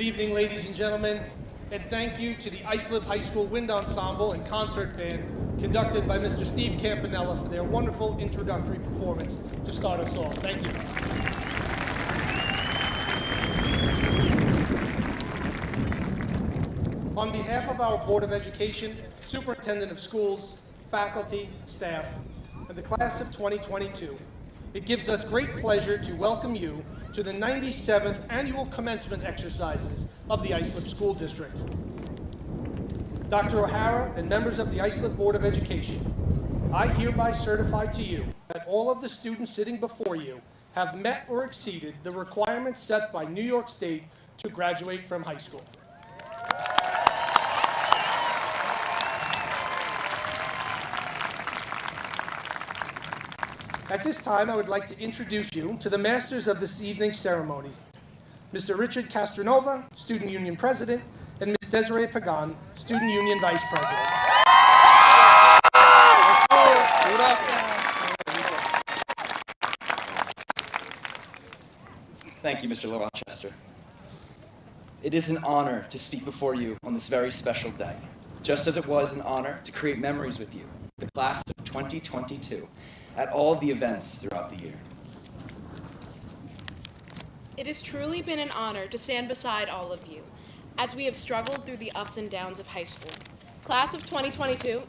Good evening, ladies and gentlemen, and thank you to the Islip High School Wind Ensemble and Concert Band, conducted by Mr. Steve Campanella, for their wonderful introductory performance to start us off. Thank you. On behalf of our Board of Education, Superintendent of Schools, faculty, staff, and the class of 2022, it gives us great pleasure to welcome you to the 97th annual commencement exercises of the Islip School District. Dr. O'Hara and members of the Islip Board of Education, I hereby certify to you that all of the students sitting before you have met or exceeded the requirements set by New York State to graduate from high school. At this time, I would like to introduce you to the masters of this evening's ceremonies, Mr. Richard Castronova, Student Union President, and Ms. Desiree Pagan, Student Union Vice President. Thank you, Mr. Rochester. It is an honor to speak before you on this very special day, just as it was an honor to create memories with you, the class of 2022, at all the events throughout the year. It has truly been an honor to stand beside all of you as we have struggled through the ups and downs of high school. Class of 2022,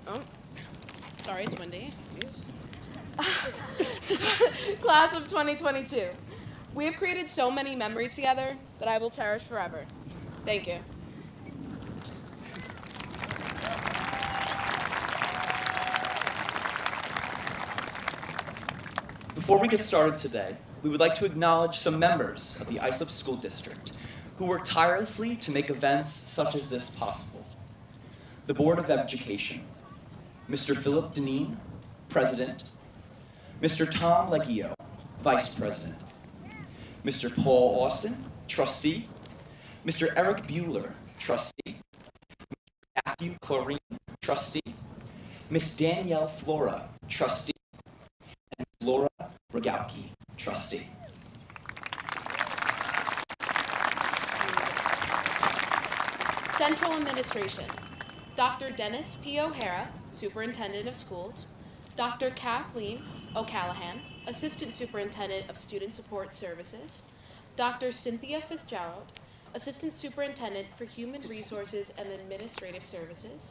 sorry, it's windy. Class of 2022, we have created so many memories together that I will cherish forever. Thank you. Before we get started today, we would like to acknowledge some members of the Islip School District who work tirelessly to make events such as this possible. The Board of Education, Mr. Philip Deneen, President, Mr. Tom Leggio, Vice President, Mr. Paul Austin, Trustee, Mr. Eric Bueller, Trustee, Mr. Matthew Chlorine, Trustee, Ms. Danielle Flora, Trustee, and Ms. Laura Rogowski, Trustee. Central Administration, Dr. Dennis P. O'Hara, Superintendent of Schools, Dr. Kathleen O'Callahan, Assistant Superintendent of Student Support Services, Dr. Cynthia Fitzgerald, Assistant Superintendent for Human Resources and Administrative Services,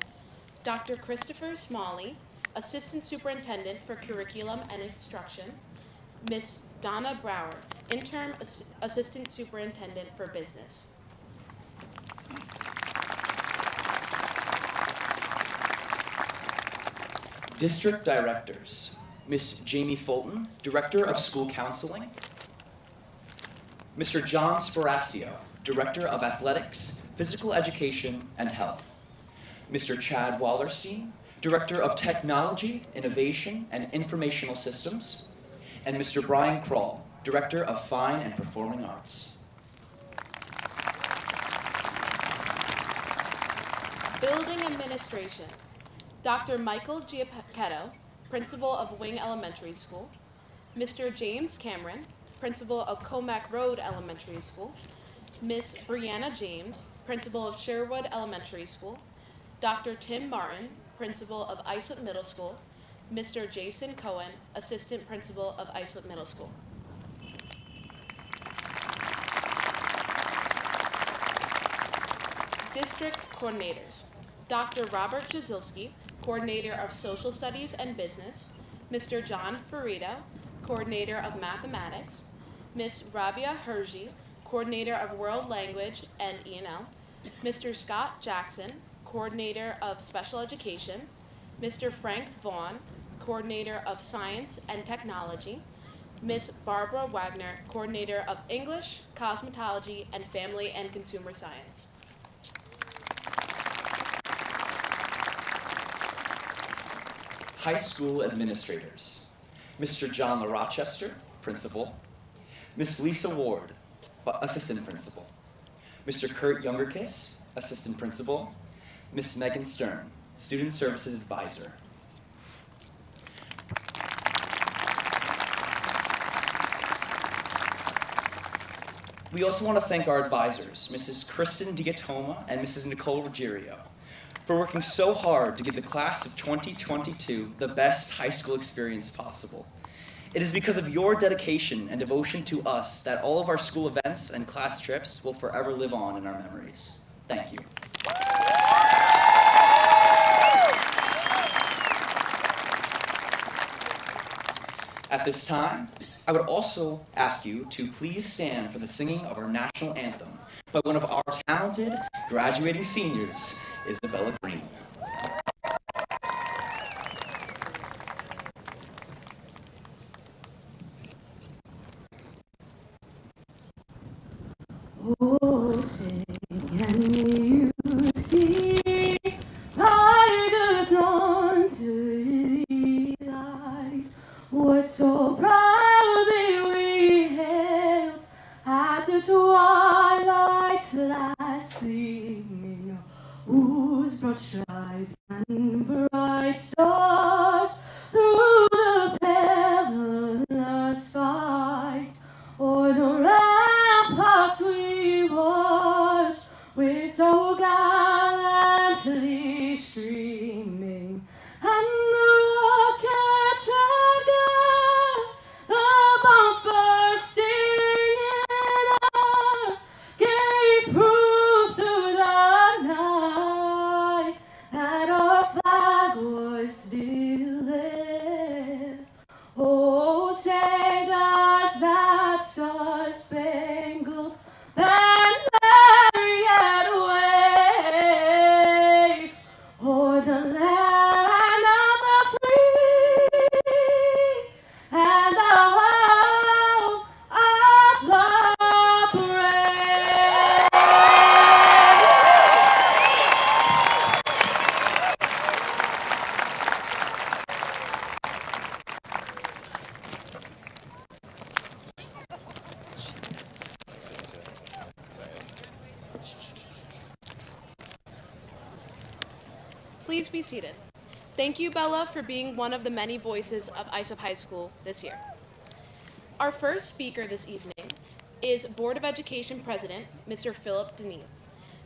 Dr. Christopher Smalley, Assistant Superintendent for Curriculum and Instruction, Ms. Donna Brower, Interim Assistant Superintendent for Business. District Directors, Ms. Jamie Fulton, Director of School Counseling, Mr. John Sparacio, Director of Athletics, Physical Education, and Health, Mr. Chad Wallerstein, Director of Technology, Innovation, and Informational Systems, and Mr. Brian Kroll, Director of Fine and Performing Arts. Building Administration, Dr. Michael Giappetto, Principal of Wing Elementary School, Mr. James Cameron, Principal of Comac Road Elementary School, Miss Brianna James, Principal of Sherwood Elementary School, Dr. Tim Martin, Principal of Islip Middle School, Mr. Jason Cohen, Assistant Principal of Islip Middle School. District Coordinators, Dr. Robert Jazilski, Coordinator of Social Studies and Business, Mr. John Farida, Coordinator of Mathematics, Ms. Rabia Herji, Coordinator of World Language and E&L, Mr. Scott Jackson, Coordinator of Special Education, Mr. Frank Vaughn, Coordinator of Science and Technology, Ms. Barbara Wagner, Coordinator of English, Cosmetology, and Family and Consumer Science. High School Administrators, Mr. John LaRochester, Principal, Ms. Lisa Ward, Assistant Principal, Mr. Kurt Youngerkiss, Assistant Principal, Ms. Megan Stern, Student Services Advisor. We also want to thank our advisors, Mrs. Kristen Diatoma and Mrs. Nicole Ruggiero, for working so hard to give the class of 2022 the best high school experience possible. It is because of your dedication and devotion to us that all of our school events and class trips will forever live on in our memories. Thank you. At this time, I would also ask you to please stand for the singing of our national anthem by one of our talented graduating seniors, Isabella Green. Oh, say, can you see by the dawn's early light what so proudly we hailed at the twilight's last gleaming, whose broad stripes and bright stars through the perilous fight o'er the ramparts we watched with so gallantly streaming, and the rockets again, the bombs bursting in air, gave proof through the night that our flag was still there. Oh, say does that star-spangled banner yet wave o'er the land of the free and the home of the brave? Please be seated. Thank you, Bella, for being one of the many voices of Islip High School this year. Our first speaker this evening is Board of Education President, Mr. Philip Deneen.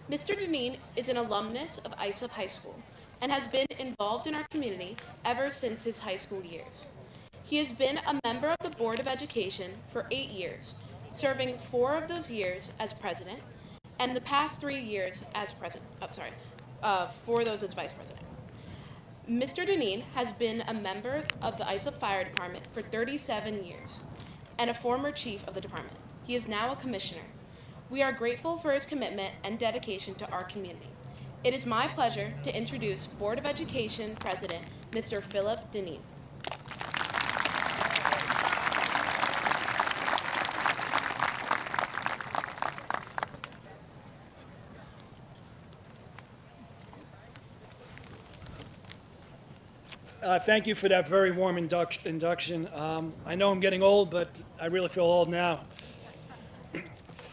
Mr. Deneen is an alumnus of Islip High School and has been involved in our community ever since his high school years. He has been a member of the Board of Education for 8 years, serving 4 of those years as president, and the past 3 years as president. 4 of those as vice president. Mr. Deneen has been a member of the Islip Fire Department for 37 years and a former chief of the department. He is now a commissioner. We are grateful for his commitment and dedication to our community. It is my pleasure to introduce Board of Education President, Mr. Philip Deneen. Thank you for that very warm induction. I know I'm getting old, but I really feel old now.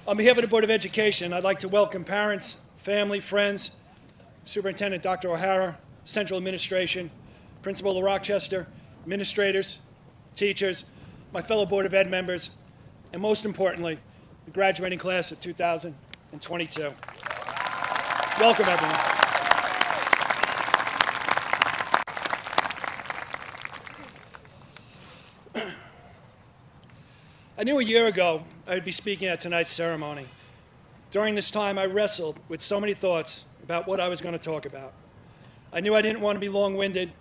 On behalf of the Board of Education, I'd like to welcome parents, family, friends, Superintendent Dr. O'Hara, Central Administration, Principal of Rochester, administrators, teachers, my fellow Board of Ed members, and most importantly, the graduating class of 2022. Welcome, everyone. I knew a year ago I would be speaking at tonight's ceremony. During this time, I wrestled with so many thoughts about what I was going to talk about. I knew I didn't want to be long-winded,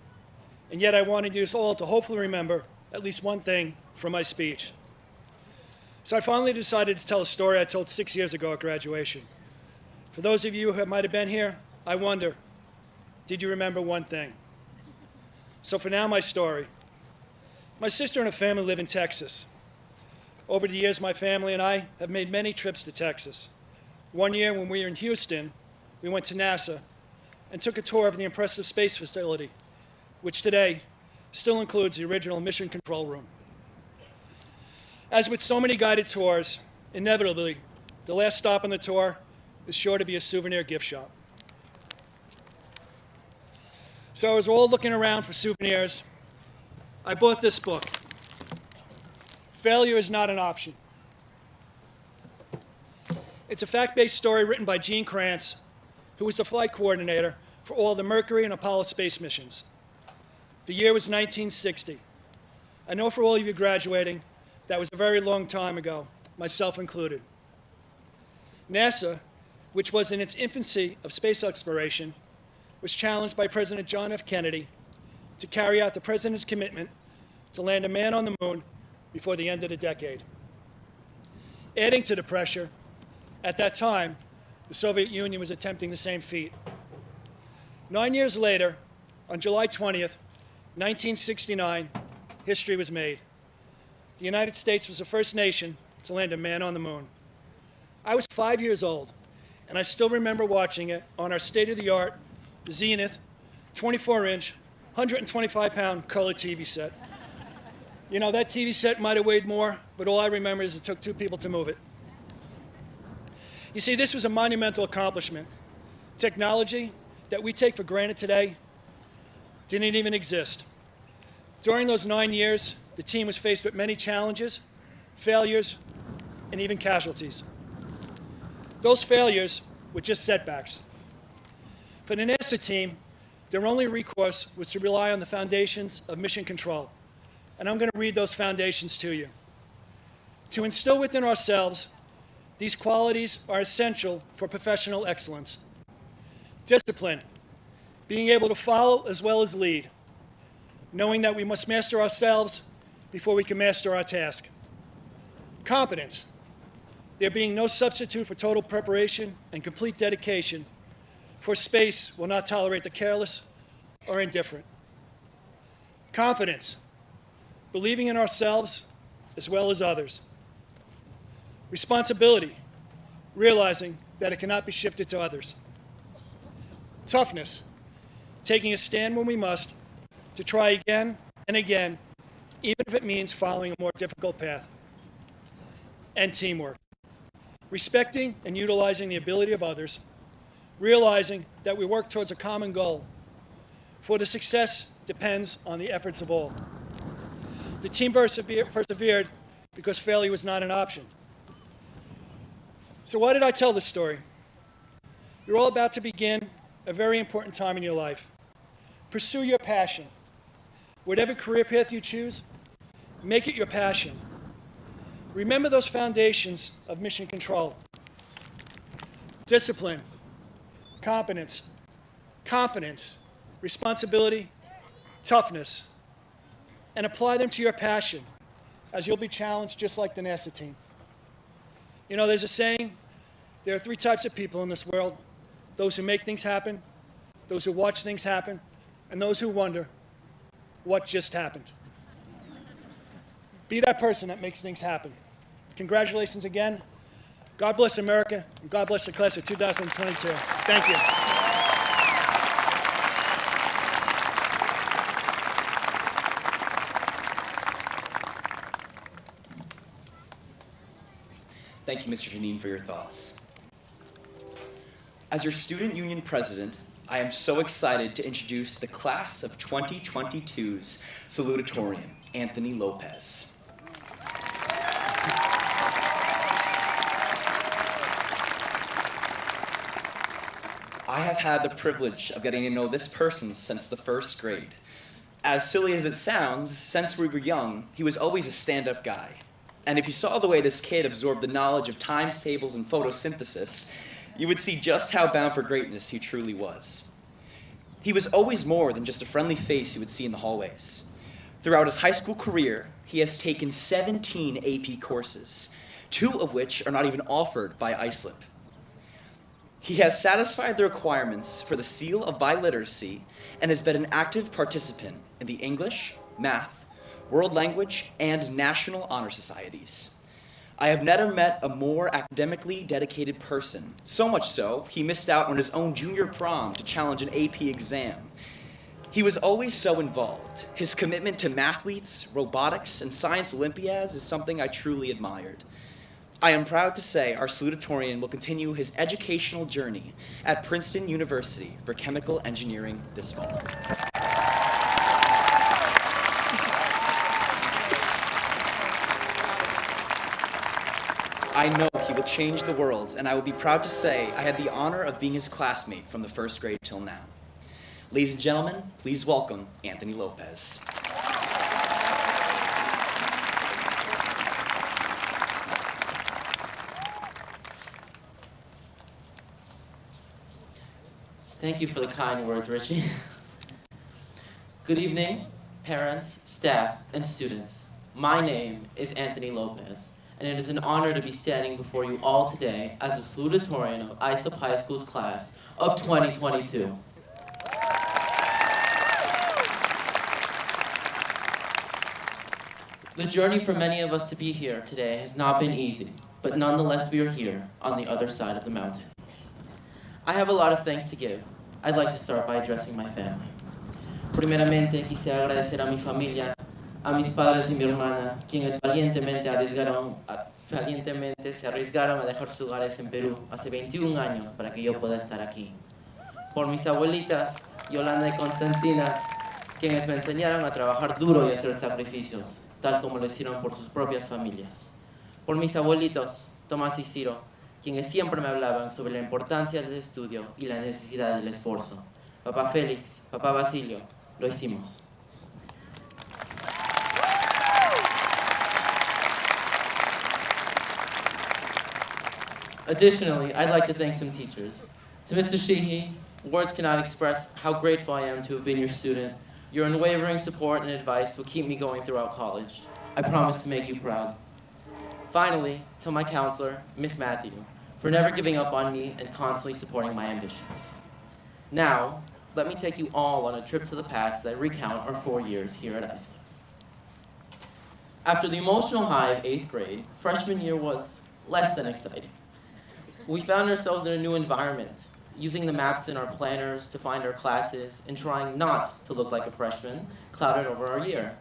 and yet I wanted you all to hopefully remember at least one thing from my speech. So I finally decided to tell a story I told 6 years ago at graduation. For those of you who might have been here, I wonder, did you remember one thing? So for now, my story. My sister and her family live in Texas. Over the years, my family and I have made many trips to Texas. One year when we were in Houston, we went to NASA and took a tour of the impressive space facility, which today still includes the original mission control room. As with so many guided tours, inevitably, the last stop on the tour is sure to be a souvenir gift shop. So as we're all looking around for souvenirs, I bought this book. Failure is not an option. It's a fact-based story written by Gene Kranz, who was the flight coordinator for all the Mercury and Apollo space missions. The year was 1960. I know for all of you graduating, that was a very long time ago, myself included. NASA, which was in its infancy of space exploration, was challenged by President John F. Kennedy to carry out the President's commitment to land a man on the moon before the end of the decade. Adding to the pressure, at that time, the Soviet Union was attempting the same feat. 9 years later, on July 20th, 1969, history was made. The United States was the first nation to land a man on the moon. I was 5 years old, and I still remember watching it on our state-of-the-art Zenith 24-inch, 125-pound color TV set. You know, that TV set might have weighed more, but all I remember is it took 2 people to move it. You see, this was a monumental accomplishment. Technology that we take for granted today didn't even exist. During those 9 years, the team was faced with many challenges, failures, and even casualties. Those failures were just setbacks. For the NASA team, their only recourse was to rely on the foundations of mission control. And I'm going to read those foundations to you. To instill within ourselves, these qualities are essential for professional excellence. Discipline, being able to follow as well as lead, knowing that we must master ourselves before we can master our task. Competence, there being no substitute for total preparation and complete dedication, for space will not tolerate the careless or indifferent. Confidence, believing in ourselves as well as others. Responsibility, realizing that it cannot be shifted to others. Toughness, taking a stand when we must to try again and again, even if it means following a more difficult path. And teamwork, respecting and utilizing the ability of others, realizing that we work towards a common goal, for the success depends on the efforts of all. The team persevered because failure was not an option. So why did I tell this story? You're all about to begin a very important time in your life. Pursue your passion. Whatever career path you choose, make it your passion. Remember those foundations of mission control. Discipline, competence, confidence, responsibility, toughness, and apply them to your passion, as you'll be challenged just like the NASA team. You know, there's a saying, there are 3 types of people in this world: those who make things happen, those who watch things happen, and those who wonder what just happened. Be that person that makes things happen. Congratulations again. God bless America, and God bless the class of 2022. Thank you. Thank you, Mr. Janine, for your thoughts. As your student union president, I am so excited to introduce the class of 2022's Salutatorian, Anthony Lopez. I have had the privilege of getting to know this person since the first grade. As silly as it sounds, since we were young, he was always a stand-up guy. And if you saw the way this kid absorbed the knowledge of times tables and photosynthesis, you would see just how bound for greatness he truly was. He was always more than just a friendly face you would see in the hallways. Throughout his high school career, he has taken 17 AP courses, 2 of which are not even offered by Islip. He has satisfied the requirements for the seal of biliteracy and has been an active participant in the English, math, world language, and national honor societies. I have never met a more academically dedicated person, so much so, he missed out on his own junior prom to challenge an AP exam. He was always so involved. His commitment to mathletes, robotics, and science Olympiads is something I truly admired. I am proud to say our salutatorian will continue his educational journey at Princeton University for chemical engineering this fall. I know he will change the world, and I will be proud to say I had the honor of being his classmate from the first grade till now. Ladies and gentlemen, please welcome Anthony Lopez. Thank you for the kind words, Richie. Good evening, parents, staff, and students. My name is Anthony Lopez, and it is an honor to be standing before you all today as a salutatorian of Islip High School's class of 2022. The journey for many of us to be here today has not been easy, but nonetheless we are here on the other side of the mountain. I have a lot of thanks to give. I'd like to start by addressing my family. Primeramente, quisiera agradecer a mi familia, a mis padres y mi hermana, quienes valientemente se arriesgaron a dejar sus hogares en Perú hace 21 años para que yo pueda estar aquí. Por mis abuelitas, Yolanda y Constantina, quienes me enseñaron a trabajar duro y hacer sacrificios, tal como lo hicieron por sus propias familias. Por mis abuelitos, Tomás y Ciro, quienes siempre me hablaban sobre la importancia del estudio y la necesidad del esfuerzo. Papá Félix, papá Basilio, lo hicimos. Additionally, I'd like to thank some teachers. To Mr. Sheehy, words cannot express how grateful I am to have been your student. Your unwavering support and advice will keep me going throughout college. I promise to make you proud. Finally, to my counselor, Miss Matthew, for never giving up on me and constantly supporting my ambitions. Now, let me take you all on a trip to the past as I recount our 4 years here at Islip. After the emotional high of 8th grade, freshman year was less than exciting. We found ourselves in a new environment, using the maps in our planners to find our classes and trying not to look like a freshman clouded over our year.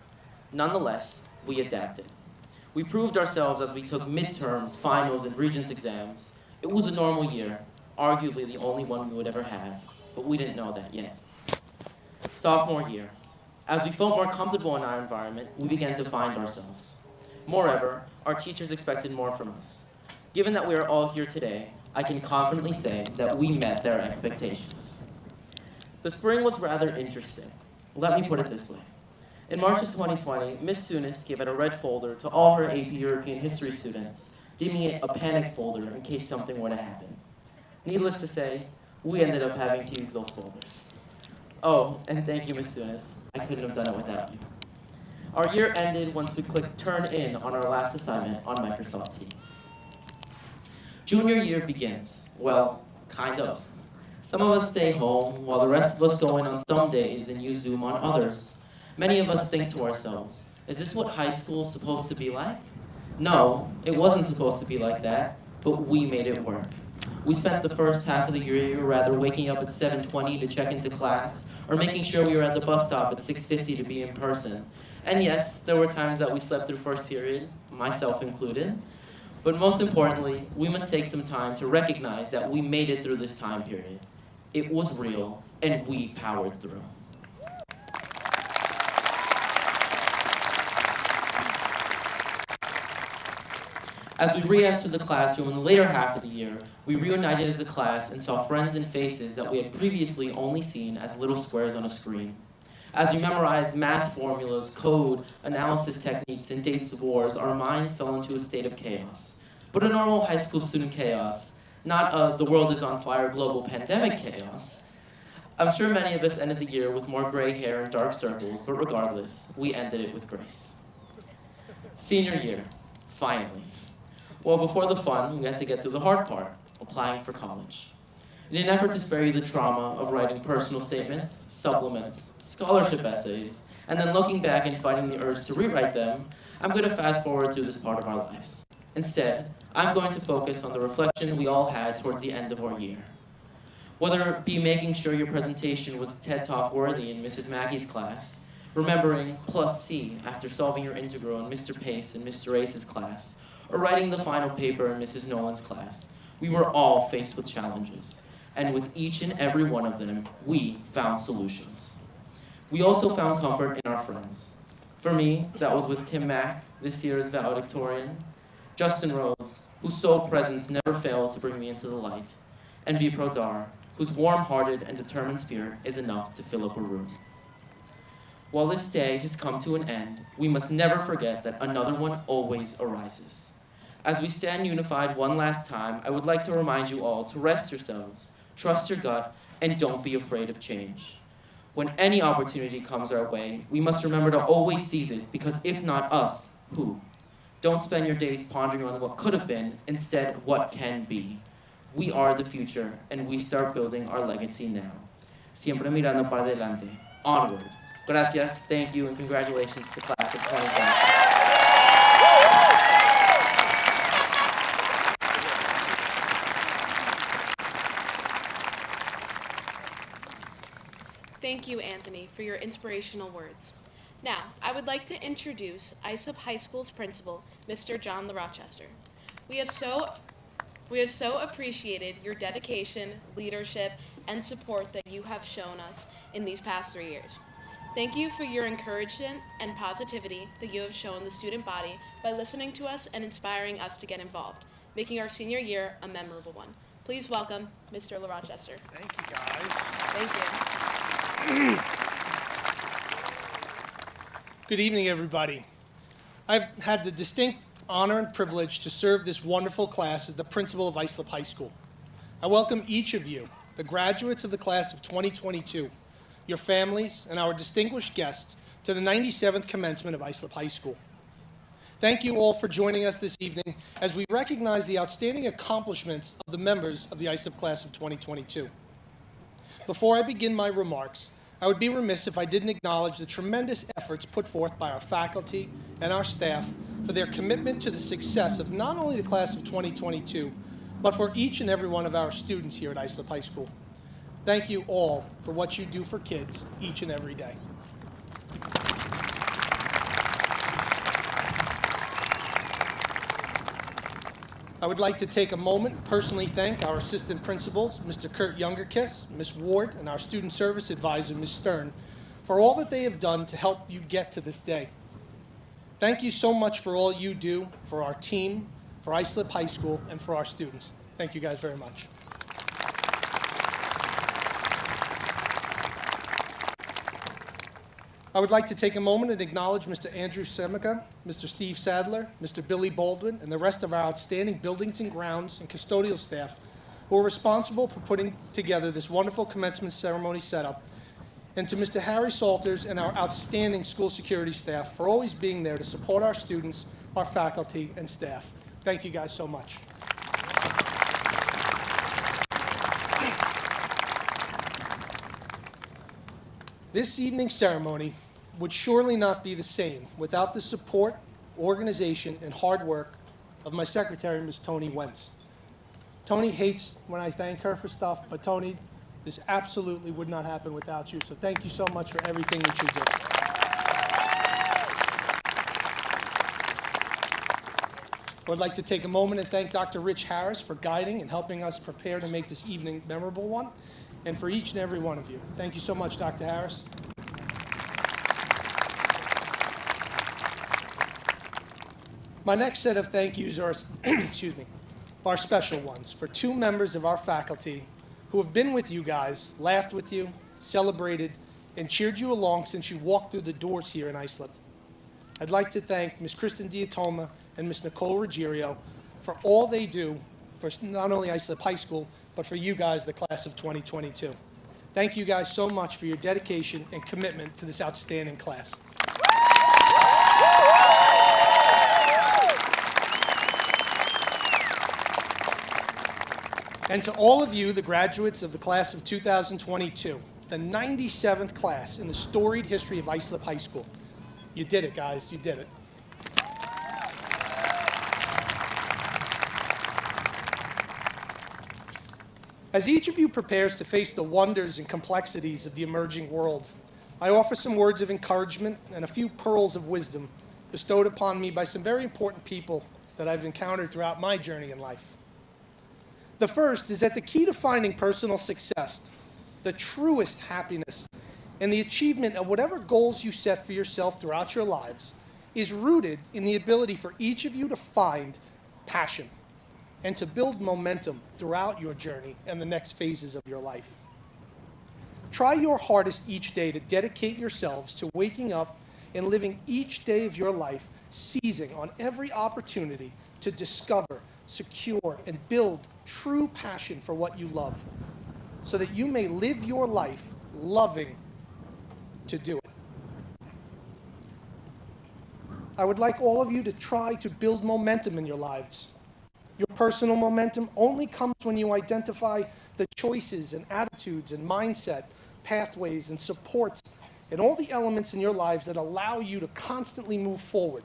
Nonetheless, we adapted. We proved ourselves as we took midterms, finals, and regents exams. It was a normal year, arguably the only one we would ever have, but we didn't know that yet. Sophomore year. As we felt more comfortable in our environment, we began to find ourselves. Moreover, our teachers expected more from us. Given that we are all here today, I can confidently say that we met their expectations. The spring was rather interesting. Let me put it this way. In March of 2020, Ms. Sunis gave out a red folder to all her AP European history students, deeming it a panic folder in case something were to happen. Needless to say, we ended up having to use those folders. Oh, and thank you, Ms. Sunis. I couldn't have done it without you. Our year ended once we clicked Turn In on our last assignment on Microsoft Teams. Junior year begins. Well, kind of. Some of us stay home, while the rest of us go in on some days and use Zoom on others. Many of us think to ourselves, is this what high school is supposed to be like? No, it wasn't supposed to be like that, but we made it work. We spent the first half of the year rather waking up at 7:20 to check into class, or making sure we were at the bus stop at 6:50 to be in person. And yes, there were times that we slept through first period, myself included. But most importantly, we must take some time to recognize that we made it through this time period. It was real, and we powered through. As we re-entered the classroom in the later half of the year, we reunited as a class and saw friends and faces that we had previously only seen as little squares on a screen. As we memorized math formulas, code, analysis techniques, and dates of wars, our minds fell into a state of chaos. But a normal high school student chaos, not the world is on fire global pandemic chaos. I'm sure many of us ended the year with more gray hair and dark circles, but regardless, we ended it with grace. Senior year, finally. Well, before the fun, we had to get through the hard part, applying for college. In an effort to spare you the trauma of writing personal statements, supplements, scholarship essays, and then looking back and fighting the urge to rewrite them, I'm going to fast forward through this part of our lives. Instead, I'm going to focus on the reflection we all had towards the end of our year. Whether it be making sure your presentation was TED Talk worthy in Mrs. Mackey's class, remembering +C after solving your integral in Mr. Pace and Mr. Ace's class, or writing the final paper in Mrs. Nolan's class, we were all faced with challenges. And with each and every one of them, we found solutions. We also found comfort in our friends. For me, that was with Tim Mack, this year's valedictorian, Justin Rhodes, whose sole presence never fails to bring me into the light, and V. Prodar, whose warm-hearted and determined spirit is enough to fill up a room. While this day has come to an end, we must never forget that another one always arises. As we stand unified one last time, I would like to remind you all to rest yourselves, trust your gut, and don't be afraid of change. When any opportunity comes our way, we must remember to always seize it, because if not us, who? Don't spend your days pondering on what could have been, instead what can be. We are the future, and we start building our legacy now. Siempre mirando para adelante. Onward. Gracias, thank you, and congratulations to the class of 2020. Thank you, Anthony, for your inspirational words. Now, I would like to introduce Islip High School's principal, Mr. John LaRochester. We have so appreciated your dedication, leadership, and support that you have shown us in these past 3 years. Thank you for your encouragement and positivity that you have shown the student body by listening to us and inspiring us to get involved, making our senior year a memorable one. Please welcome Mr. LaRochester. Thank you, guys. Thank you. Good evening, everybody. I've had the distinct honor and privilege to serve this wonderful class as the principal of Islip High School. I welcome each of you, the graduates of the class of 2022, your families, and our distinguished guests to the 97th commencement of Islip High School. Thank you all for joining us this evening as we recognize the outstanding accomplishments of the members of the Islip class of 2022. Before I begin my remarks, I would be remiss if I didn't acknowledge the tremendous efforts put forth by our faculty and our staff for their commitment to the success of not only the class of 2022, but for each and every one of our students here at Islip High School. Thank you all for what you do for kids each and every day. I would like to take a moment and personally thank our assistant principals, Mr. Kurt Youngerkiss, Ms. Ward, and our student service advisor, Ms. Stern, for all that they have done to help you get to this day. Thank you so much for all you do for our team, for Islip High School, and for our students. Thank you guys very much. I would like to take a moment and acknowledge Mr. Andrew Semica, Mr. Steve Sadler, Mr. Billy Baldwin, and the rest of our outstanding buildings and grounds and custodial staff who are responsible for putting together this wonderful commencement ceremony setup, and to Mr. Harry Salters and our outstanding school security staff for always being there to support our students, our faculty, and staff. Thank you guys so much. This evening's ceremony would surely not be the same without the support, organization, and hard work of my secretary, Ms. Tony Wentz. Tony hates when I thank her for stuff, but Tony, this absolutely would not happen without you, so thank you so much for everything that you do. I would like to take a moment and thank Dr. Rich Harris for guiding and helping us prepare to make this evening a memorable one, and for each and every one of you. Thank you so much, Dr. Harris. My next set of thank yous are, excuse me, are special ones for two members of our faculty who have been with you guys, laughed with you, celebrated, and cheered you along since you walked through the doors here in Islip. I'd like to thank Ms. Kristen Diatoma and Ms. Nicole Ruggiero for all they do for not only Islip High School, but for you guys, the class of 2022. Thank you guys so much for your dedication and commitment to this outstanding class. And to all of you, the graduates of the class of 2022, the 97th class in the storied history of Islip High School. You did it, guys. You did it. As each of you prepares to face the wonders and complexities of the emerging world, I offer some words of encouragement and a few pearls of wisdom bestowed upon me by some very important people that I've encountered throughout my journey in life. The first is that the key to finding personal success, the truest happiness, and the achievement of whatever goals you set for yourself throughout your lives is rooted in the ability for each of you to find passion and to build momentum throughout your journey and the next phases of your life. Try your hardest each day to dedicate yourselves to waking up and living each day of your life, seizing on every opportunity to discover, secure, and build true passion for what you love, so that you may live your life loving to do it. I would like all of you to try to build momentum in your lives. Your personal momentum only comes when you identify the choices and attitudes and mindset, pathways and supports, and all the elements in your lives that allow you to constantly move forward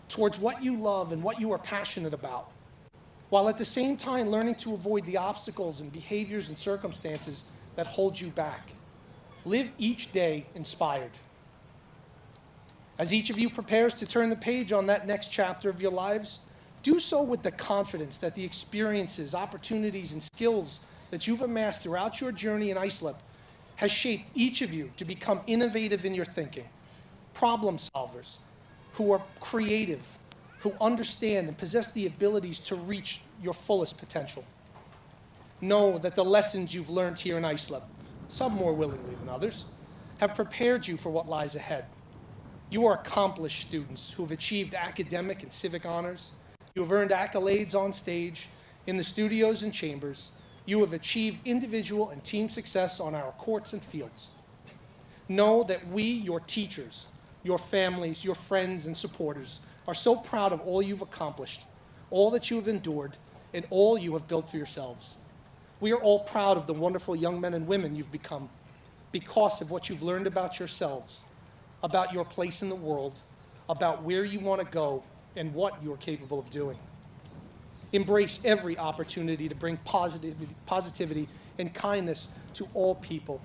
towards what you love and what you are passionate about, while at the same time learning to avoid the obstacles and behaviors and circumstances that hold you back. Live each day inspired. As each of you prepares to turn the page on that next chapter of your lives, do so with the confidence that the experiences, opportunities, and skills that you've amassed throughout your journey in Islip has shaped each of you to become innovative in your thinking, problem solvers who are creative, who understand and possess the abilities to reach your fullest potential. Know that the lessons you've learned here in Islip, some more willingly than others, have prepared you for what lies ahead. You are accomplished students who have achieved academic and civic honors. You have earned accolades on stage, in the studios and chambers. You have achieved individual and team success on our courts and fields. Know that we, your teachers, your families, your friends and supporters, are so proud of all you've accomplished, all that you have endured, and all you have built for yourselves. We are all proud of the wonderful young men and women you've become because of what you've learned about yourselves, about your place in the world, about where you want to go, and what you are capable of doing. Embrace every opportunity to bring positivity and kindness to all people.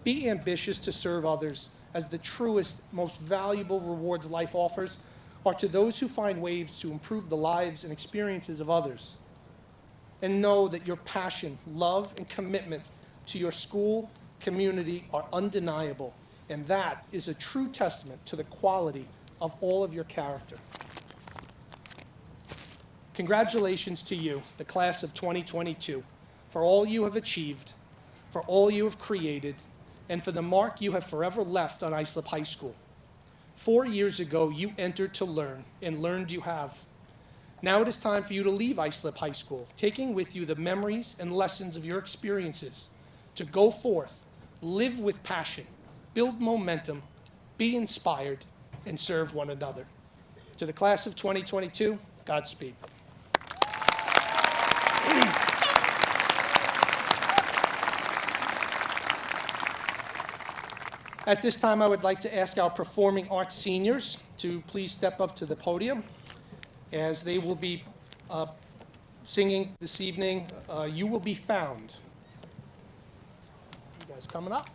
Be ambitious to serve others, as the truest, most valuable rewards life offers are to those who find ways to improve the lives and experiences of others. And know that your passion, love, and commitment to your school, community are undeniable, and that is a true testament to the quality of all of your character. Congratulations to you, the class of 2022, for all you have achieved, for all you have created, and for the mark you have forever left on Islip High School. 4 years ago, you entered to learn, and learned you have. Now it is time for you to leave Islip High School, taking with you the memories and lessons of your experiences, to go forth, live with passion, build momentum, be inspired, and serve one another. To the class of 2022, Godspeed. At this time, I would like to ask our performing arts seniors to please step up to the podium as they will be singing this evening, You Will Be Found. You guys coming up?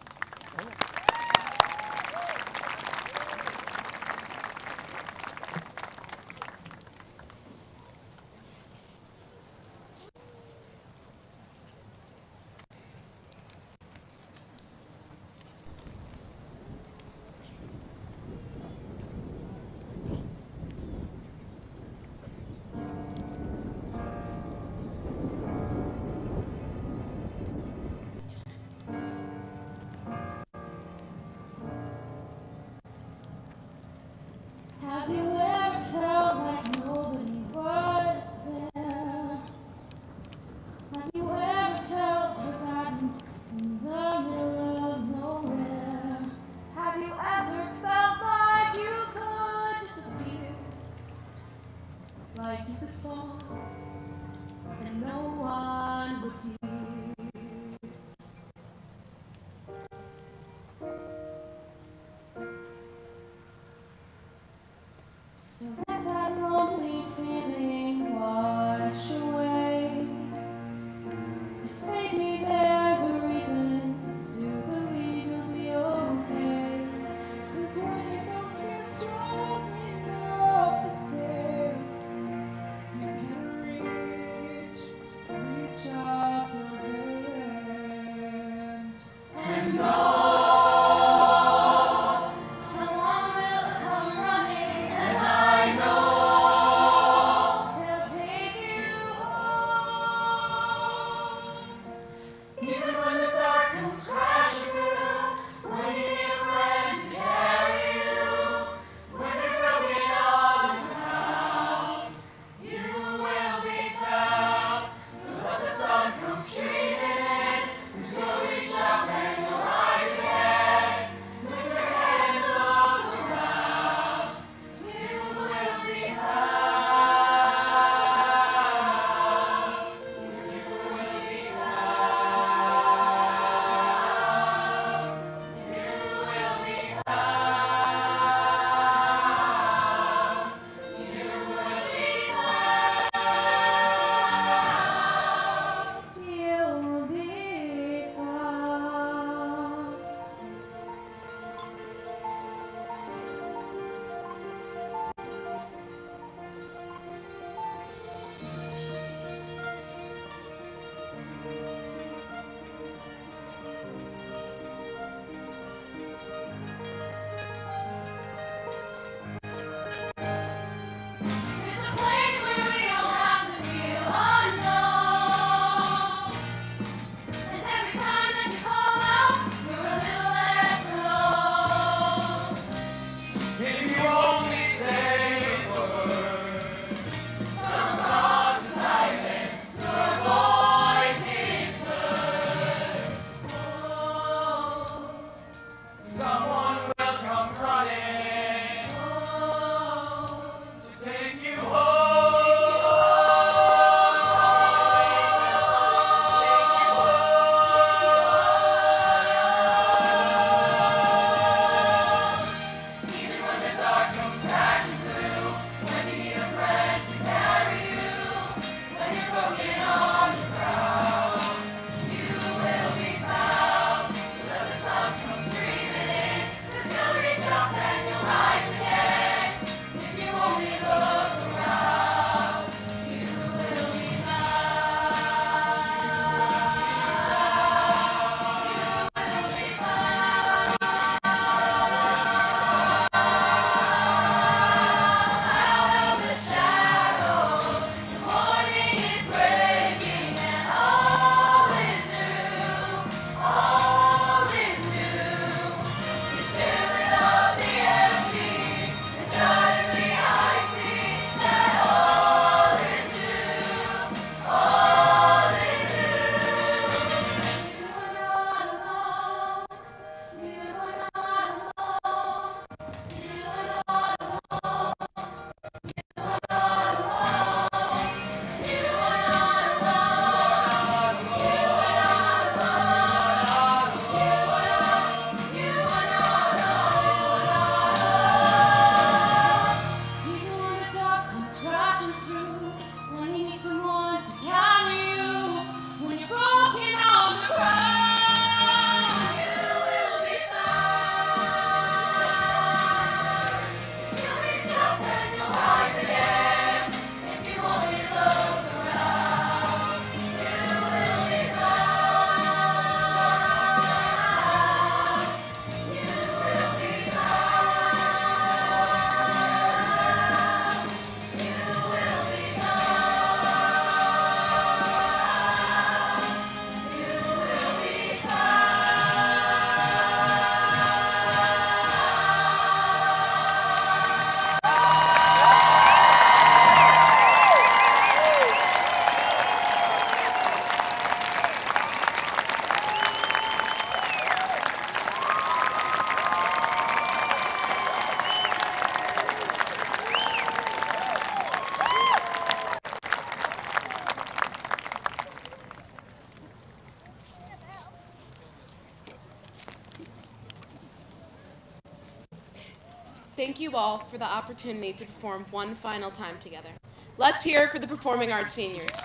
Thank you all for the opportunity to perform one final time together. Let's hear it for the Performing Arts seniors.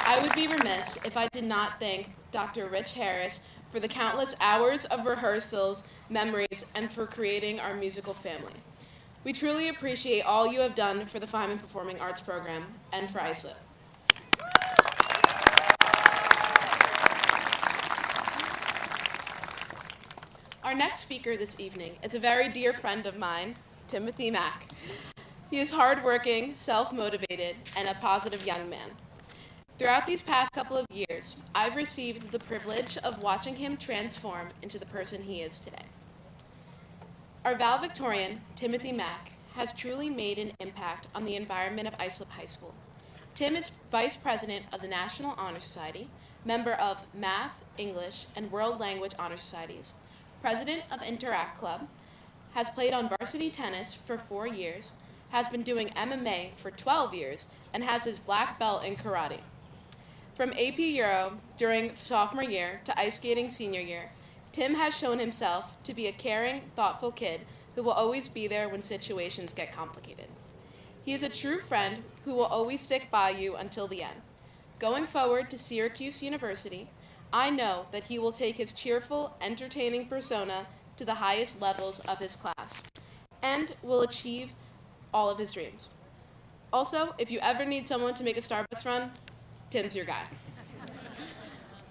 I would be remiss if I did not thank Dr. Rich Harris for the countless hours of rehearsals, memories, and for creating our musical family. We truly appreciate all you have done for the Fine and Performing Arts program and for Islip. Our next speaker this evening is a very dear friend of mine, Timothy Mack. He is hardworking, self-motivated, and a positive young man. Throughout these past couple of years, I've received the privilege of watching him transform into the person he is today. Our valedictorian, Timothy Mack, has truly made an impact on the environment of Islip High School. Tim is Vice President of the National Honor Society, member of Math, English, and World Language Honor Societies, President of Interact Club, has played on varsity tennis for 4 years, has been doing MMA for 12 years, and has his black belt in karate. From AP Euro during sophomore year to ice skating senior year, Tim has shown himself to be a caring, thoughtful kid who will always be there when situations get complicated. He is a true friend who will always stick by you until the end. Going forward to Syracuse University, I know that he will take his cheerful, entertaining persona to the highest levels of his class and will achieve all of his dreams. Also, if you ever need someone to make a Starbucks run, Tim's your guy.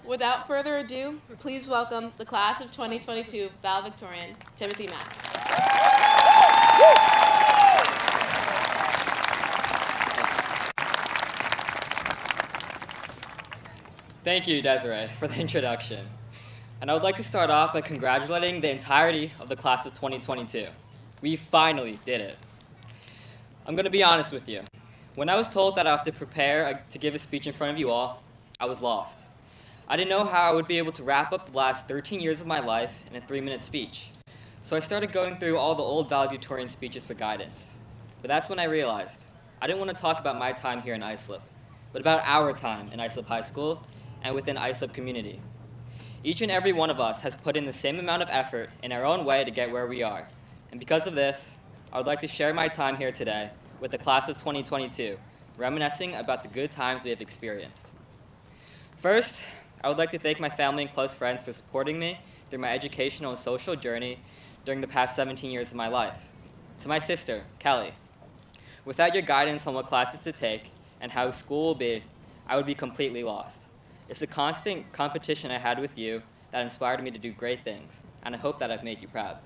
Without further ado, please welcome the class of 2022 valedictorian, Timothy Mack. Thank you, Desiree, for the introduction. And I would like to start off by congratulating the entirety of the class of 2022. We finally did it. I'm going to be honest with you. When I was told that I have to prepare to give a speech in front of you all, I was lost. I didn't know how I would be able to wrap up the last 13 years of my life in a 3-minute speech. So I started going through all the old valedictorian speeches for guidance. But that's when I realized I didn't want to talk about my time here in Islip, but about our time in Islip High School and within Islip community. Each and every one of us has put in the same amount of effort in our own way to get where we are. And because of this, I would like to share my time here today with the class of 2022, reminiscing about the good times we have experienced. First, I would like to thank my family and close friends for supporting me through my educational and social journey during the past 17 years of my life. To my sister, Kelly, without your guidance on what classes to take and how school will be, I would be completely lost. It's the constant competition I had with you that inspired me to do great things, and I hope that I've made you proud.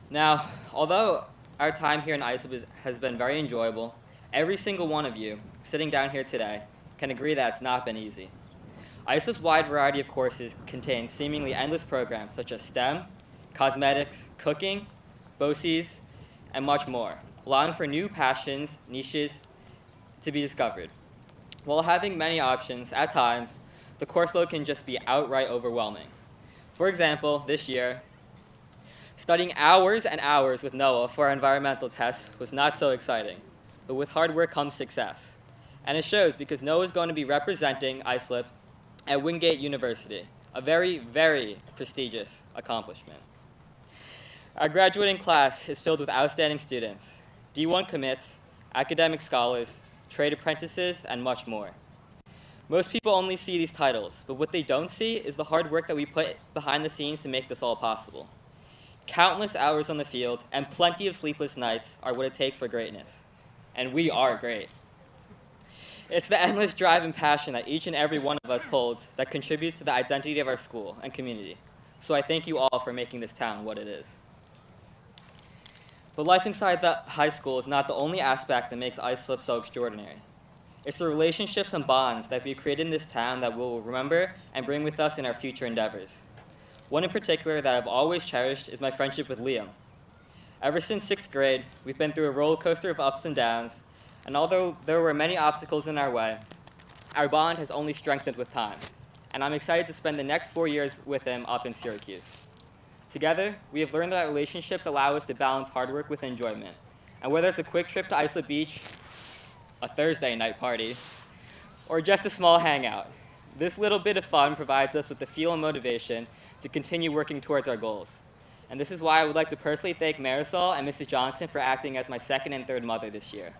Now, although our time here in Islip has been very enjoyable, every single one of you sitting down here today can agree that it's not been easy. Islip's wide variety of courses contains seemingly endless programs such as STEM, cosmetics, cooking, BOCES, and much more, allowing for new passions, niches to be discovered. While having many options, at times, the course load can just be outright overwhelming. For example, this year, studying hours and hours with Noah for our environmental tests was not so exciting, but with hard work comes success. And it shows because Noah is going to be representing Islip at Wingate University, a very, very prestigious accomplishment. Our graduating class is filled with outstanding students, D1 commits, academic scholars, trade apprentices, and much more. Most people only see these titles, but what they don't see is the hard work that we put behind the scenes to make this all possible. Countless hours on the field and plenty of sleepless nights are what it takes for greatness. And we are great. It's the endless drive and passion that each and every one of us holds that contributes to the identity of our school and community. So I thank you all for making this town what it is. But life inside the high school is not the only aspect that makes Islip so extraordinary. It's the relationships and bonds that we created in this town that we'll remember and bring with us in our future endeavors. One in particular that I've always cherished is my friendship with Liam. Ever since 6th grade, we've been through a roller coaster of ups and downs, and although there were many obstacles in our way, our bond has only strengthened with time, and I'm excited to spend the next 4 years with him up in Syracuse. Together, we have learned that relationships allow us to balance hard work with enjoyment, and whether it's a quick trip to Islip Beach, a Thursday night party, or just a small hangout, This little bit of fun provides us with the fuel and motivation to continue working towards our goals. And this is why I would like to personally thank Marisol and Mrs. Johnson for acting as my second and third mother this year.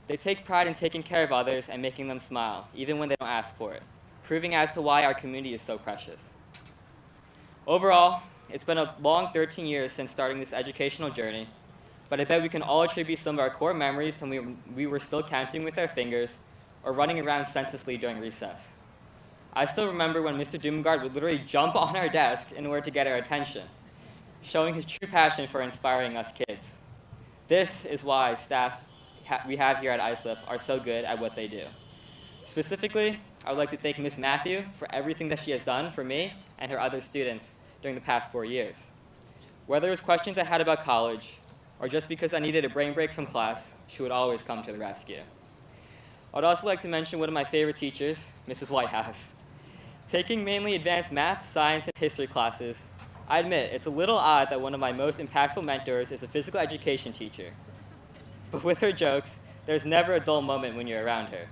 They take pride in taking care of others and making them smile, even when they don't ask for it, proving as to why our community is so precious. Overall, it's been a long 13 years since starting this educational journey, but I bet we can all attribute some of our core memories to when we were still counting with our fingers or running around senselessly during recess. I still remember when Mr. Dumegard would literally jump on our desk in order to get our attention, showing his true passion for inspiring us kids. This is why staff we have here at Islip are so good at what they do. Specifically, I would like to thank Ms. Matthew for everything that she has done for me and her other students during the past 4 years. Whether it was questions I had about college, or just because I needed a brain break from class, she would always come to the rescue. I would also like to mention one of my favorite teachers, Mrs. Whitehouse. Taking mainly advanced math, science, and history classes, I admit it's a little odd that one of my most impactful mentors is a physical education teacher. But with her jokes, there's never a dull moment when you're around her.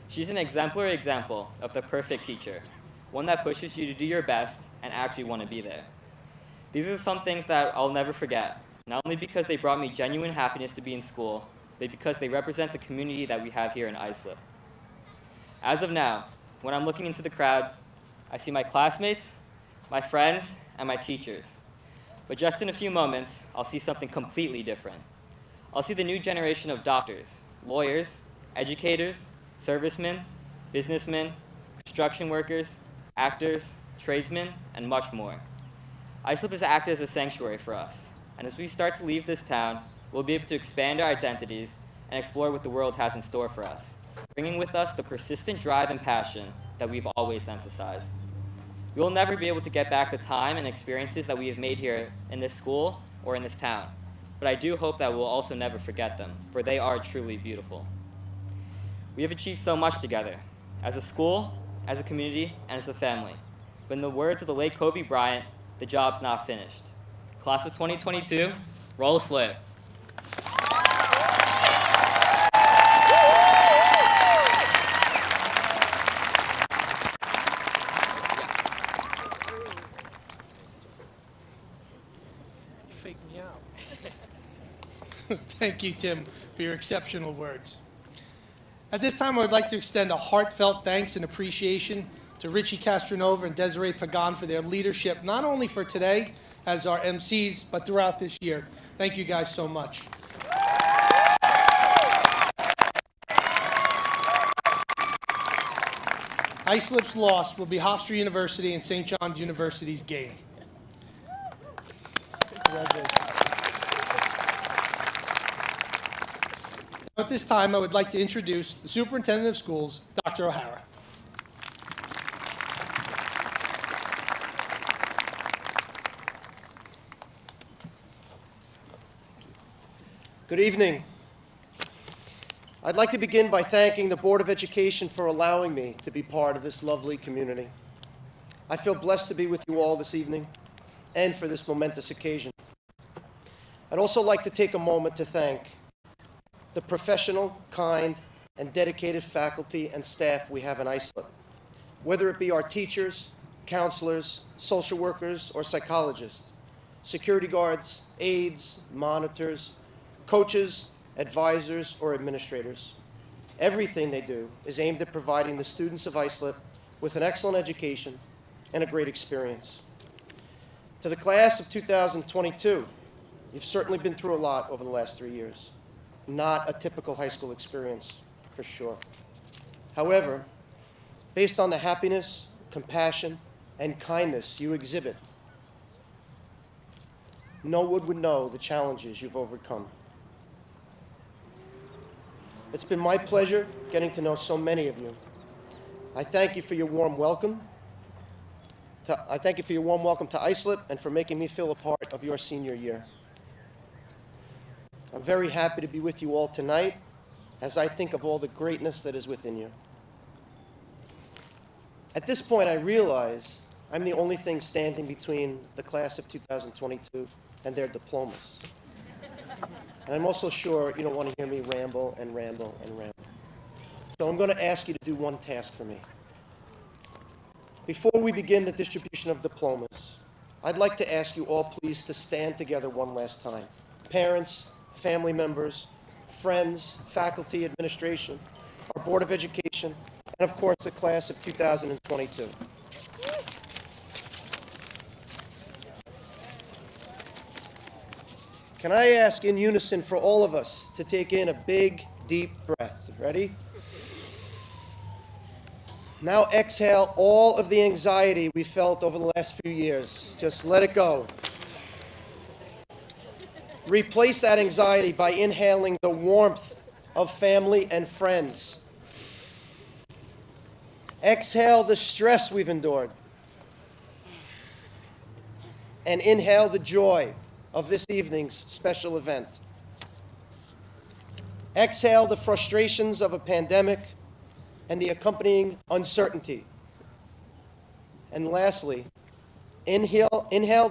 She's an exemplary example of the perfect teacher, one that pushes you to do your best and actually want to be there. These are some things that I'll never forget, not only because they brought me genuine happiness to be in school, but because they represent the community that we have here in Islip. As of now, when I'm looking into the crowd, I see my classmates, my friends, and my teachers. But just in a few moments, I'll see something completely different. I'll see the new generation of doctors, lawyers, educators, servicemen, businessmen, construction workers, actors, tradesmen, and much more. Islip has acted as a sanctuary for us, and as we start to leave this town, we'll be able to expand our identities and explore what the world has in store for us, bringing with us the persistent drive and passion that we've always emphasized. We will never be able to get back the time and experiences that we have made here in this school or in this town, but I do hope that we'll also never forget them, for they are truly beautiful. We have achieved so much together, as a school, as a community, and as a family. But in the words of the late Kobe Bryant, the job's not finished. Class of 2022, roll a slip. Fake me out. Thank you, Tim, for your exceptional words. At this time, I would like to extend a heartfelt thanks and appreciation to Richie Castronova and Desiree Pagan for their leadership, not only for today as our MCs, but throughout this year. Thank you guys so much. Islip's loss will be Hofstra University and St. John's University's gain. Congratulations. At this time, I would like to introduce the Superintendent of Schools, Dr. O'Hara. Good evening. I'd like to begin by thanking the Board of Education for allowing me to be part of this lovely community. I feel blessed to be with you all this evening and for this momentous occasion. I'd also like to take a moment to thank the professional, kind, and dedicated faculty and staff we have in Islip, whether it be our teachers, counselors, social workers, or psychologists, security guards, aides, monitors, coaches, advisors, or administrators. Everything they do is aimed at providing the students of Islip with an excellent education and a great experience. To the class of 2022, you've certainly been through a lot over the last 3 years. Not a typical high school experience, for sure. However, based on the happiness, compassion, and kindness you exhibit, no one would know the challenges you've overcome. It's been my pleasure getting to know so many of you. I thank you for your warm welcome. I thank you for your warm welcome to Islip and for making me feel a part of your senior year. I'm very happy to be with you all tonight as I think of all the greatness that is within you. At this point, I realize I'm the only thing standing between the class of 2022 and their diplomas. And I'm also sure you don't want to hear me ramble and ramble and ramble. So I'm going to ask you to do one task for me. Before we begin the distribution of diplomas, I'd like to ask you all please to stand together one last time. Parents, family members, friends, faculty, administration, our Board of Education, and of course the class of 2022. Can I ask in unison for all of us to take in a big, deep breath? Ready? Now exhale all of the anxiety we felt over the last few years. Just let it go. Replace that anxiety by inhaling the warmth of family and friends. Exhale the stress we've endured. And inhale the joy of this evening's special event. Exhale the frustrations of a pandemic and the accompanying uncertainty. And lastly, inhale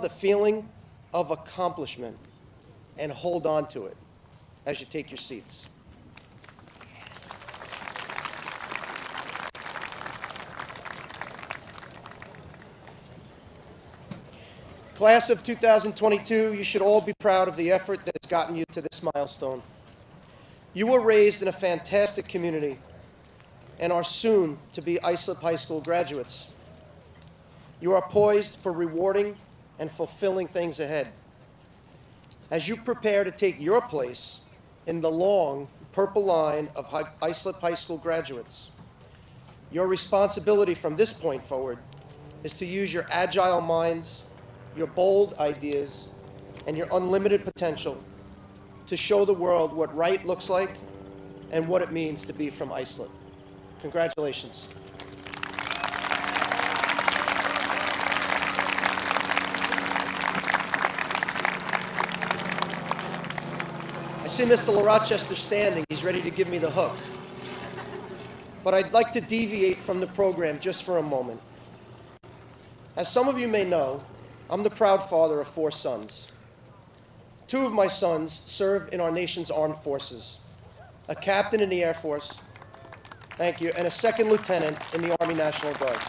the feeling of accomplishment and hold on to it as you take your seats. Class of 2022, you should all be proud of the effort that has gotten you to this milestone. You were raised in a fantastic community and are soon to be Islip High School graduates. You are poised for rewarding and fulfilling things ahead. As you prepare to take your place in the long purple line of Islip High School graduates, your responsibility from this point forward is to use your agile minds, your bold ideas, and your unlimited potential to show the world what right looks like and what it means to be from Islip. Congratulations. I see Mr. LaRochester standing. He's ready to give me the hook. But I'd like to deviate from the program just for a moment. As some of you may know, I'm the proud father of 4 sons. 2 of my sons serve in our nation's armed forces, a captain in the Air Force, thank you, and a 2nd lieutenant in the Army National Guard.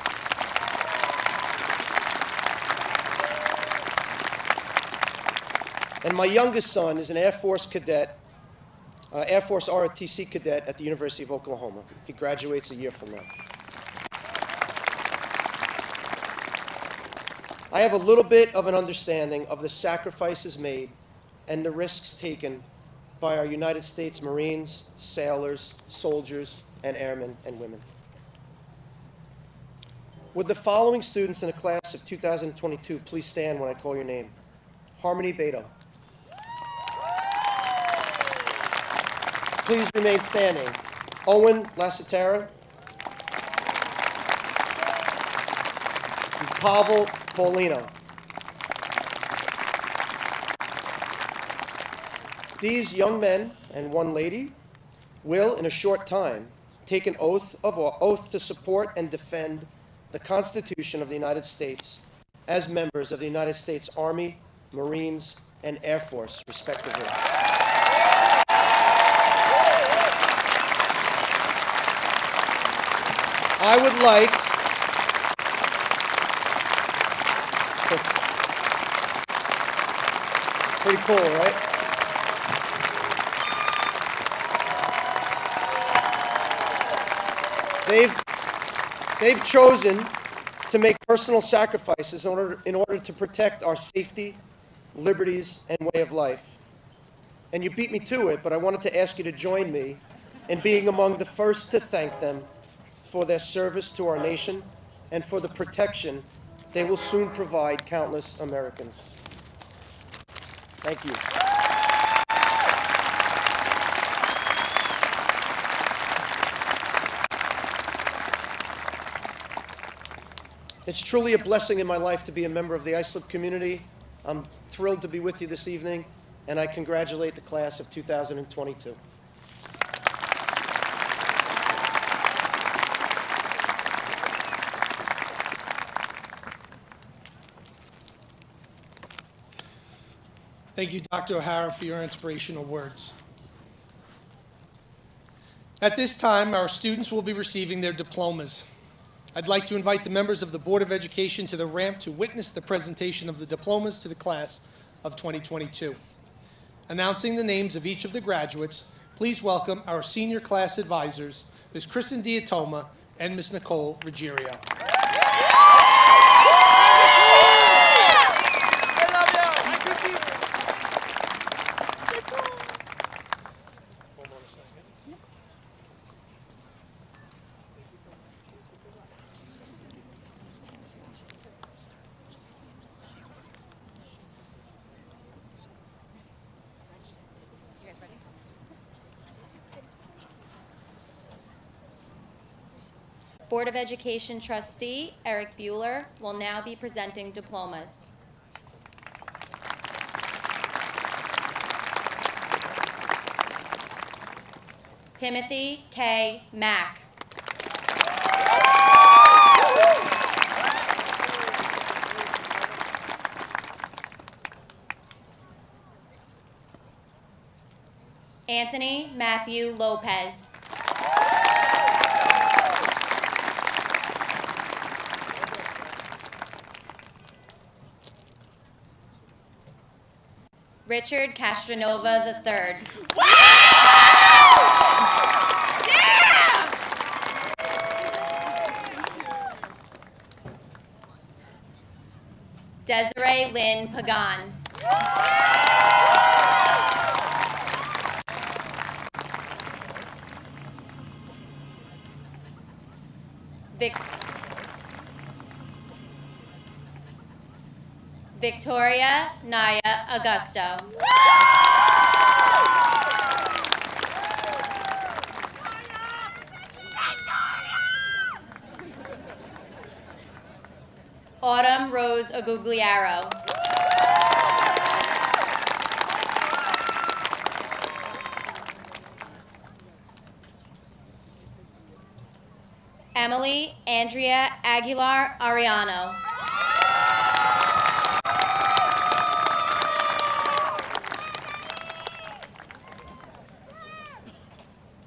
And my youngest son is an Air Force cadet, Air Force ROTC cadet at the University of Oklahoma. He graduates a year from now. I have a little bit of an understanding of the sacrifices made and the risks taken by our United States Marines, sailors, soldiers, and airmen and women. Would the following students in the class of 2022 please stand when I call your name? Harmony Beto. Please remain standing. Owen Lasitera. Pavel Paulino. These young men and one lady will, in a short time, take an oath to support and defend the Constitution of the United States as members of the United States Army, Marines, and Air Force, respectively. I would like pretty cool, right? They've chosen to make personal sacrifices in order to protect our safety, liberties, and way of life. And you beat me to it, but I wanted to ask you to join me in being among the first to thank them for their service to our nation and for the protection they will soon provide countless Americans. Thank you. It's truly a blessing in my life to be a member of the Islip community. I'm thrilled to be with you this evening, and I congratulate the class of 2022. Thank you, Dr. O'Hara, for your inspirational words. At this time, our students will be receiving their diplomas. I'd like to invite the members of the Board of Education to the ramp to witness the presentation of the diplomas to the class of 2022. Announcing the names of each of the graduates, please welcome our senior class advisors, Ms. Kristen Diatoma and Ms. Nicole Ruggiero. Board of Education trustee Eric Bueller will now be presenting diplomas. Timothy K. Mack. Anthony Matthew Lopez. Richard Castronova III. Desiree Lynn Pagan. Victoria Naya Augusto. Autumn Rose Agugliaro. Emily Andrea Aguilar Ariano.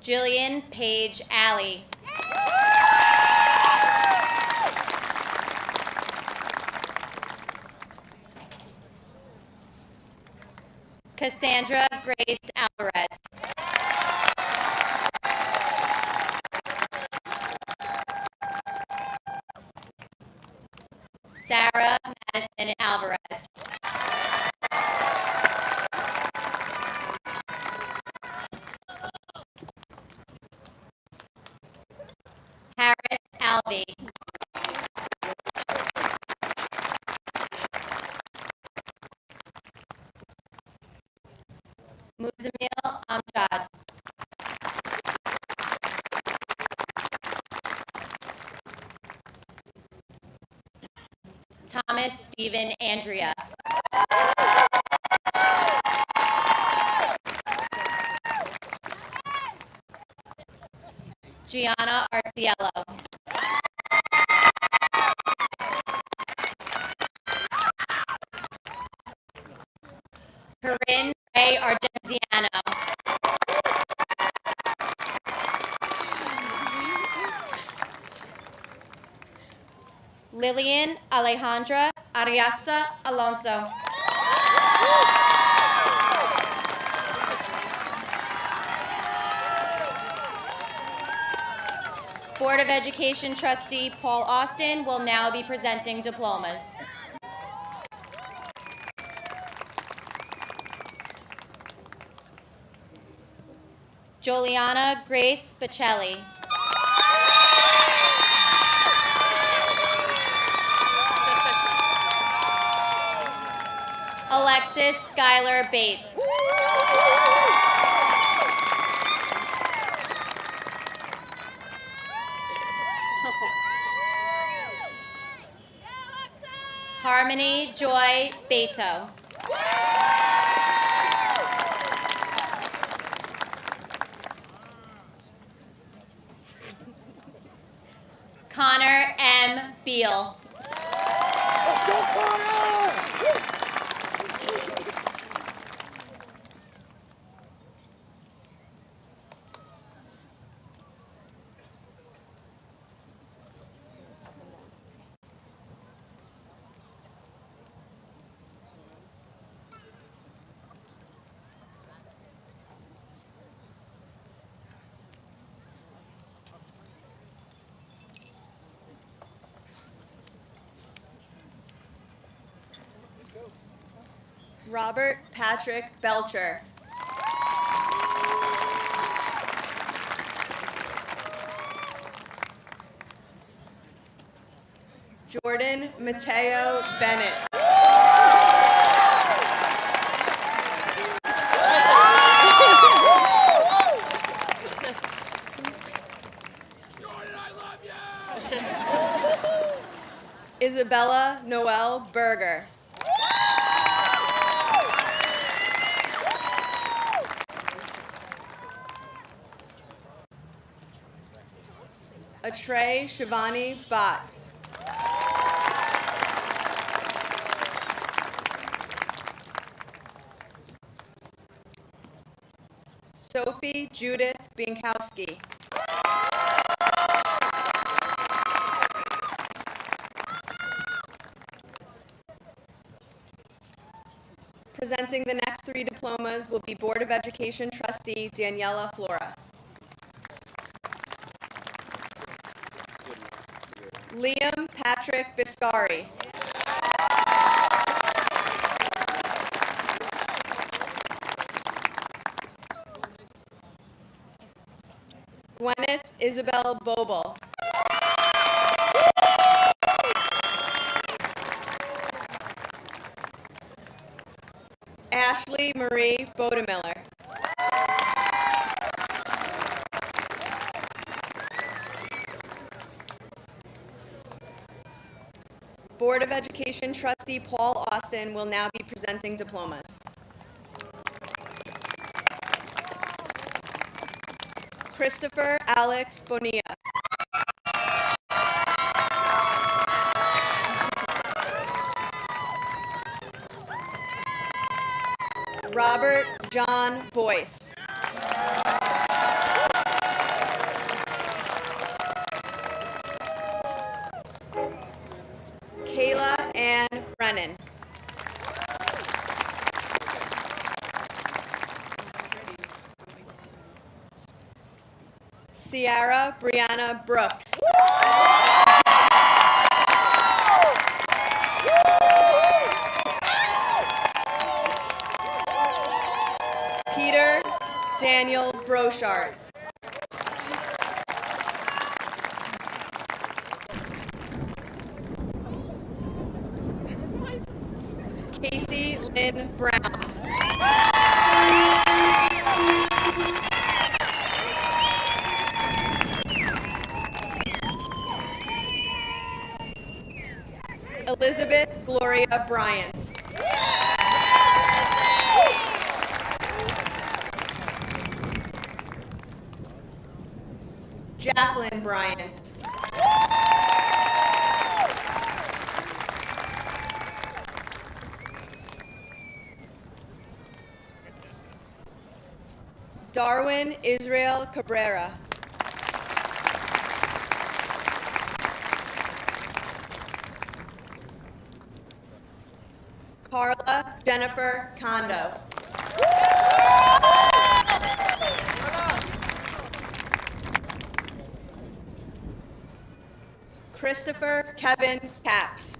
Jillian Paige Alley. Cassandra Grace Alvarez. Sarah Madison Alvarez. Harris Alvey. Muzamil Amjad. Thomas Stephen Andrea. Gianna Arciello. Corinne Ray Argenziano. Lillian Alejandra Ariasa Alonso. Board of Education trustee Paul Austin will now be presenting diplomas. Joliana Grace Bacelli. Alexis Skylar Bates. Harmony Joy Beto. Connor M. Beal. Robert Patrick Belcher. Jordan Mateo Bennett. Isabella Noel Berger. Atray Shivani Bhatt. Sophie Judith Binkowski. Presenting the next 3 diplomas will be Board of Education trustee Daniela Flora. Liam Patrick Biscari. Gwyneth Isabel Bobel. Ashley Marie Bodemiller. Board of Education trustee Paul Austin will now be presenting diplomas. Christopher Alex Bonilla. Robert John Boyce. Kayla Ann Brennan. Sierra Brianna Brooks. Peter Daniel Brochard. Casey Lynn Brown. Elizabeth Gloria Bryant. Jacqueline Bryant. Darwin Israel Cabrera. Carla Jennifer Kondo. Christopher Kevin Capps.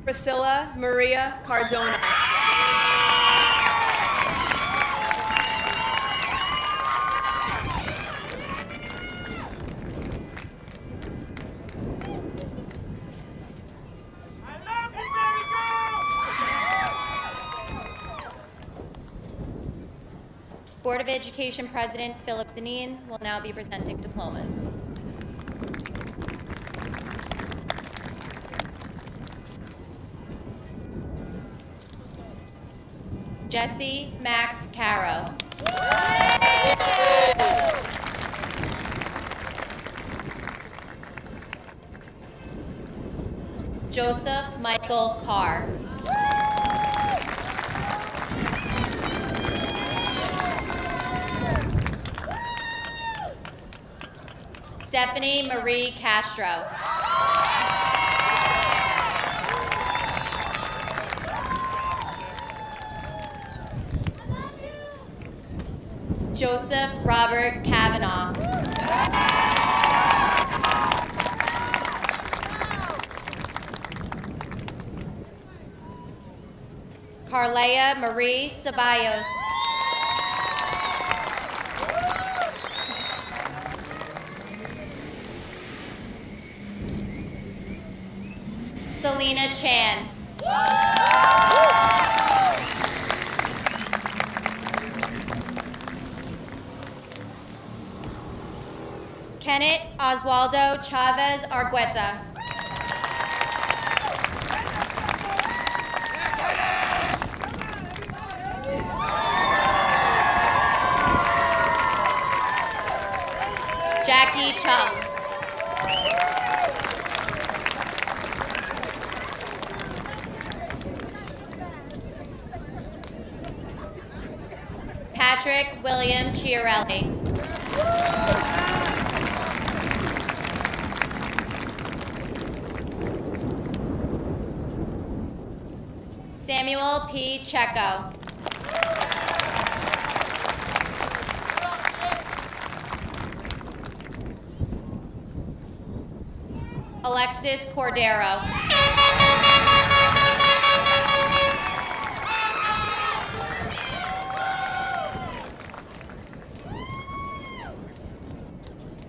Priscilla Maria Cardona. Board of Education President Philip Dineen will now be presenting diplomas. Jesse Max Caro. Joseph Michael Carr. Stephanie Marie Castro. Joseph Robert Kavanaugh. Carlea Marie Ceballos. Selena Chan. Kenneth Oswaldo Chavez Argueta. Jackie Chung. Patrick William Chiarelli. Samuel P. Checo. Alexis Cordero.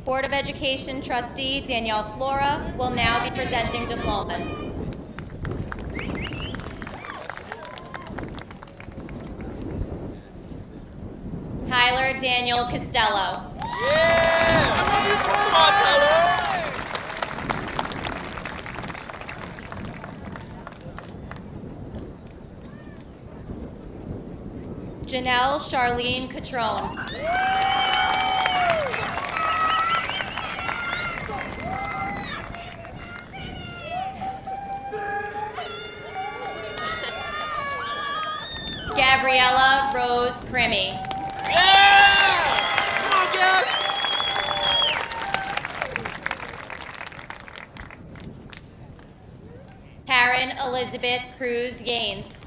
Board of Education trustee Danielle Flora will now be presenting diplomas. Tyler Daniel Costello. Janelle Charlene Catrone. Gabriella Rose Crimmy. Karen Elizabeth Cruz Yanes.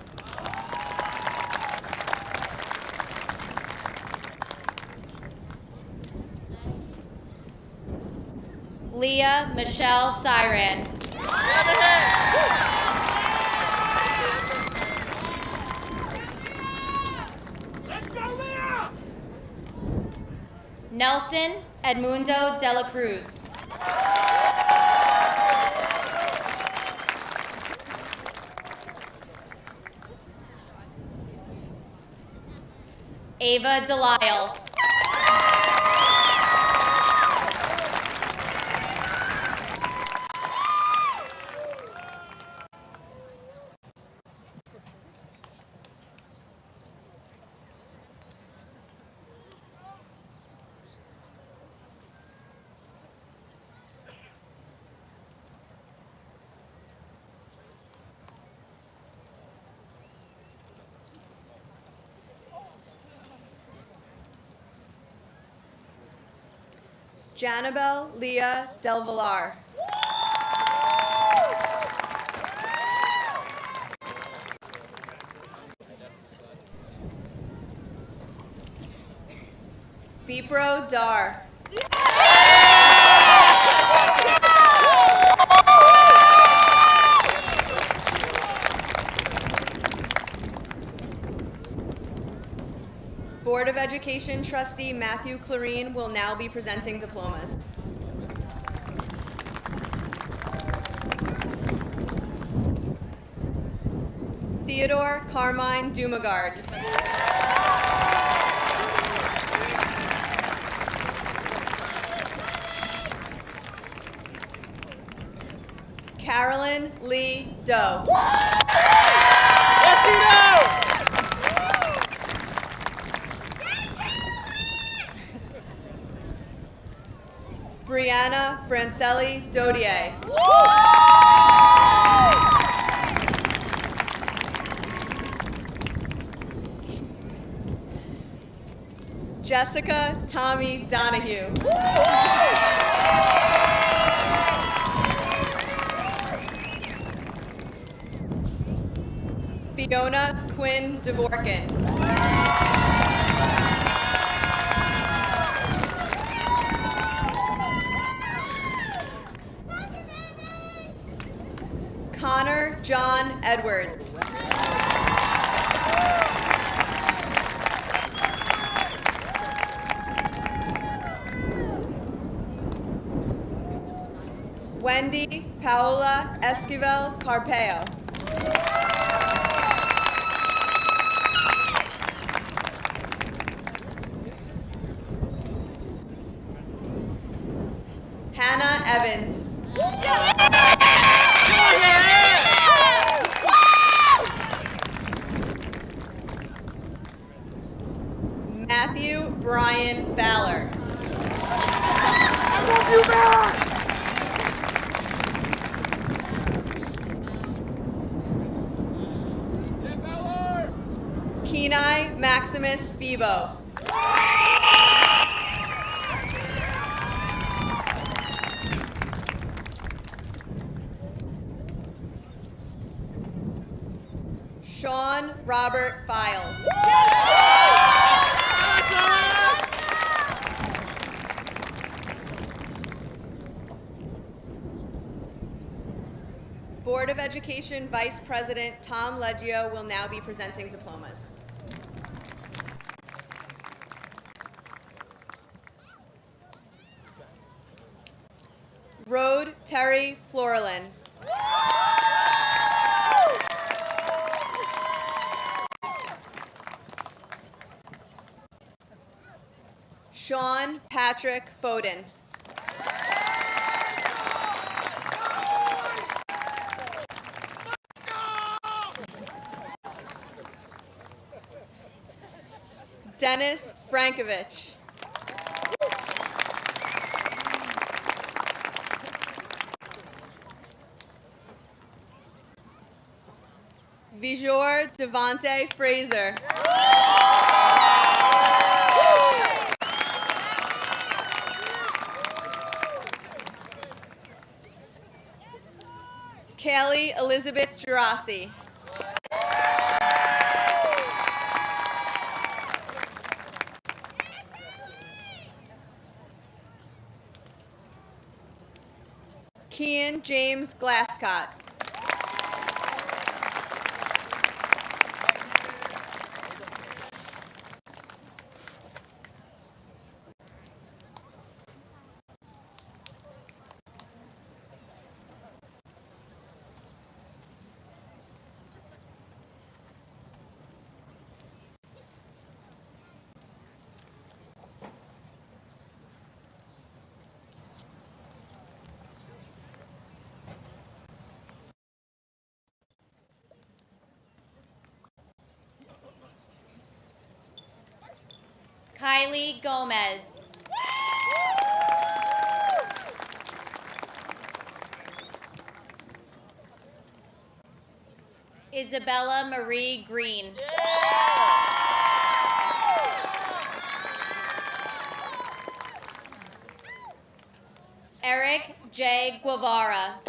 Leah Michelle Siren. Nelson Edmundo de la Cruz. Ava Delisle. Janabel Leah Del Villar. Bipro Dar. Board of Education trustee Matthew Clarine will now be presenting diplomas. Theodore Carmine Dumagard. Carolyn Lee Doe. Brianna Francelli Dodier. Jessica Tommy Donahue. Fiona Quinn Dvorkin. Connor John Edwards. Wendy Paola Esquivel Carpeo. Hannah Evans. Matthew Brian Fowler. Kenai Maximus Febo. Sean Robert Files. Board of Education Vice President Tom Leggio will now be presenting diplomas. Rode Terry Florlin. Sean Patrick Foden. Dennis Frankovich. Vijor Devante Fraser. Kaylee Elizabeth Gerasi. Kian James Glasscott. Kylie Gomez. Isabella Marie Green. Eric J. Guevara.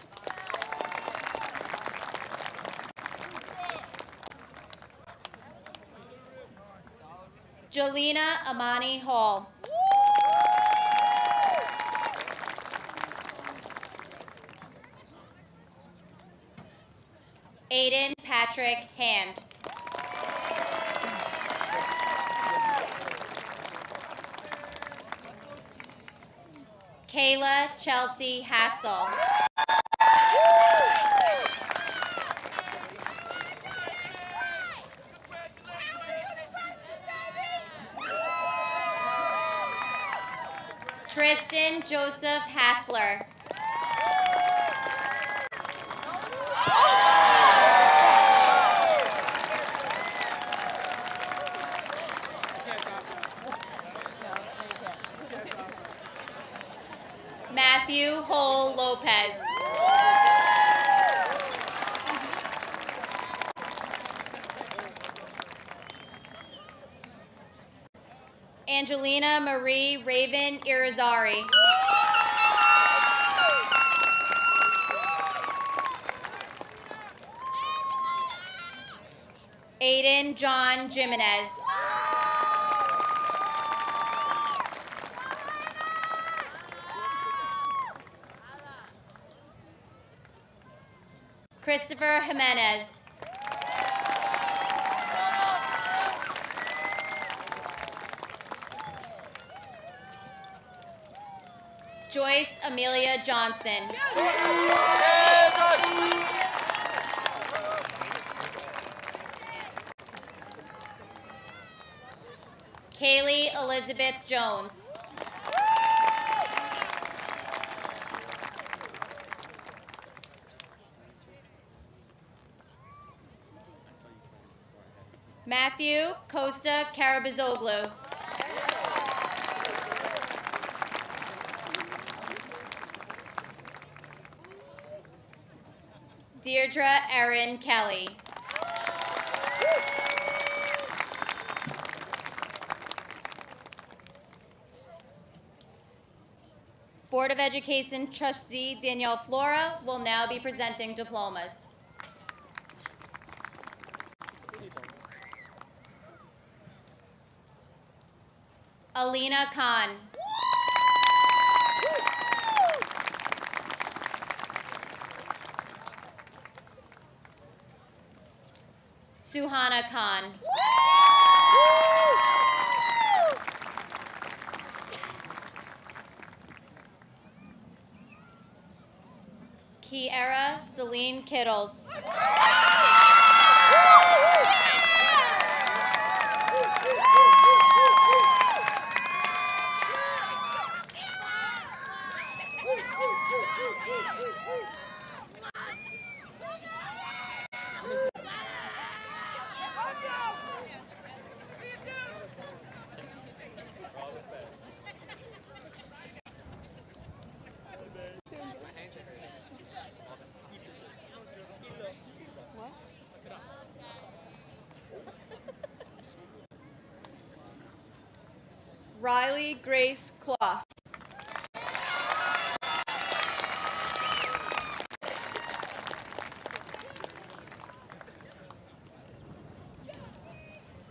Jelena Amani Hall. Aiden Patrick Hand. Kayla Chelsea Hassel. Tristan Joseph Hassler. Matthew Hole Lopez. Angelina Marie Raven Irizarry. Aiden John Jimenez. Christopher Jimenez. Joyce Amelia Johnson. Kaylee Elizabeth Jones. Matthew Costa Karabazoglu. Deirdre Erin Kelly. Board of Education trustee Danielle Flora will now be presenting diplomas. Alina Khan. Suhana Khan. Kiera Celine Kittles. Riley Grace Kloss.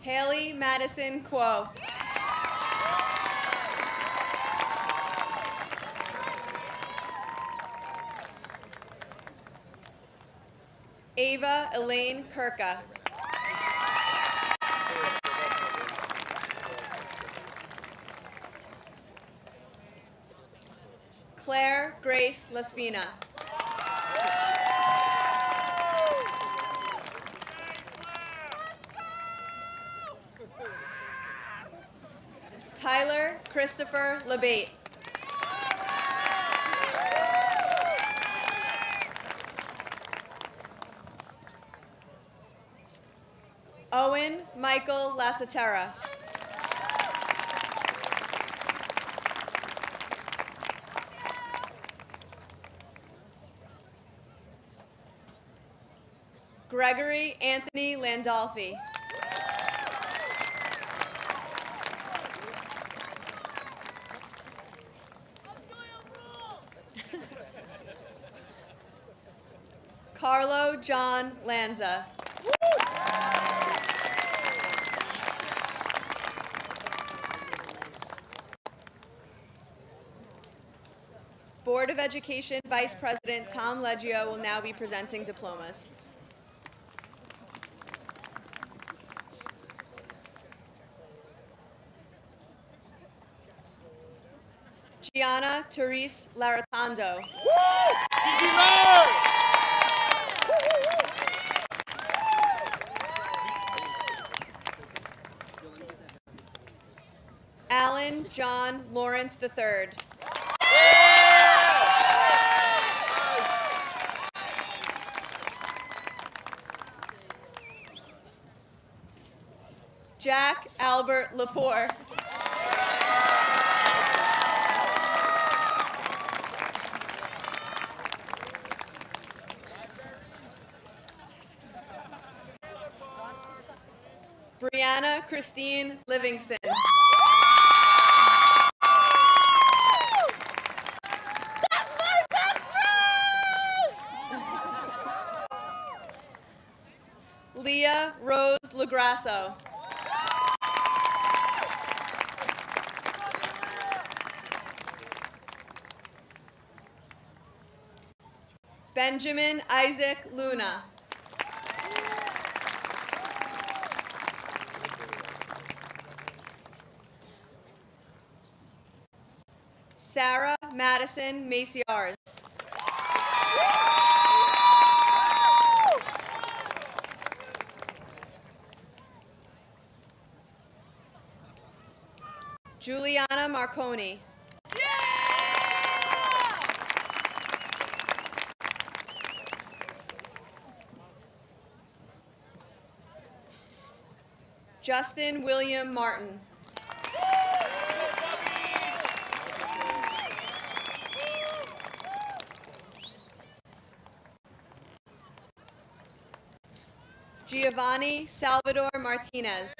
Haley Madison Quo. Ava Elaine Kirka. Claire Grace Laspina. Tyler Christopher LeBate. Owen Michael Lasatera. Gregory Anthony Landolfi. Carlo John Lanza. Board of Education Vice President Tom Leggio will now be presenting diplomas. Gianna Therese Laratondo. Alan John Lawrence III. Jack Albert Lepore. Brianna Christine Livingston. Leah Rose Lagrasso. Benjamin Isaac Luna. Sarah Madison Maciars. Juliana Marconi. Justin William Martin. Giovanni Salvador Martinez.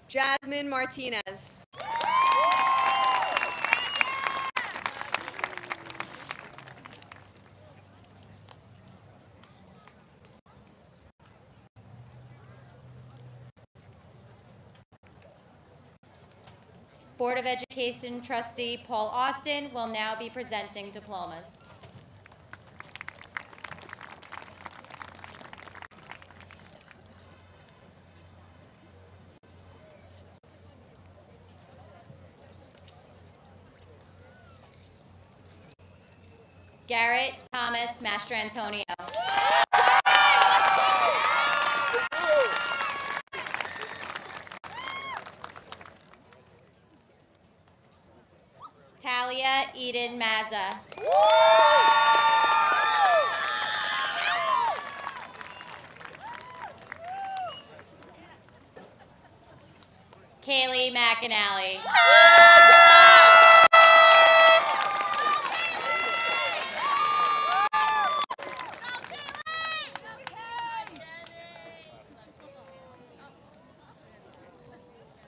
Jasmine Martinez. Board of Education trustee Paul Austin will now be presenting diplomas. Garrett Thomas Mastrantonio. Talia Eden Mazza. Kaylee McAnally.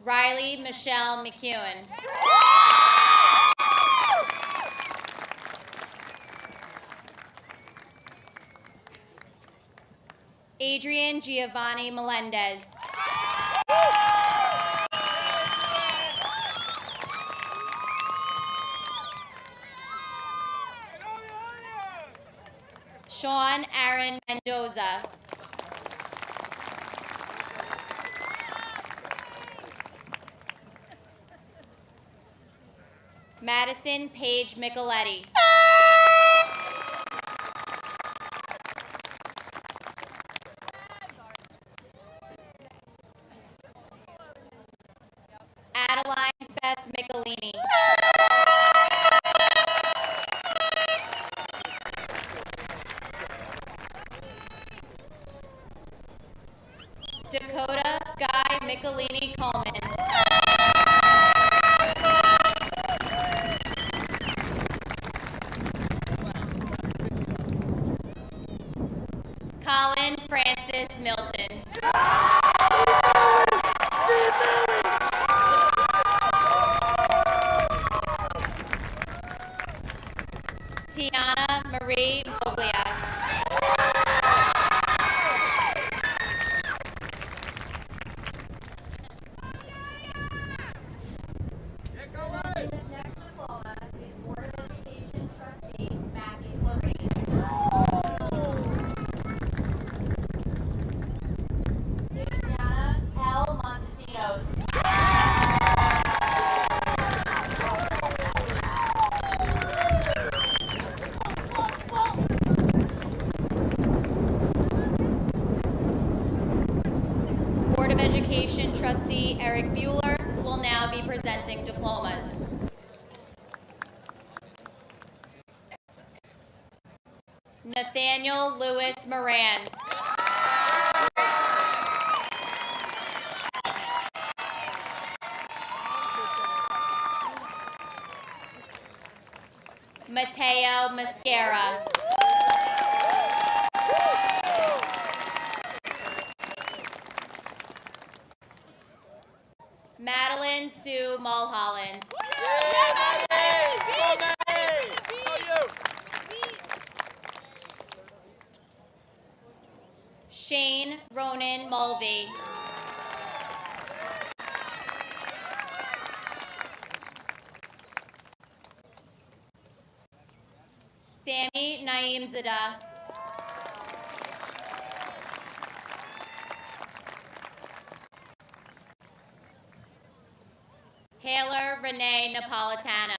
Riley Michelle McEwen. Adrian Giovanni Melendez. Sean Aaron Mendoza. Madison Paige Micheletti. Adeline Beth Michelini. Dakota Guy Michelini Coleman. Colin Francis Milton. Tiana Marie Moglia. This next diploma is Board of Education trustee Matthew Lorraine. Adriana L. Montesinos. Board of Education trustee Eric Bueller will now be presenting diplomas. Nathaniel Lewis Moran. Mateo Mascara. Madeline Sue Mulholland. Shane Ronan Mulvey. Sammy Naeemzadeh. Taylor Renee Napolitano.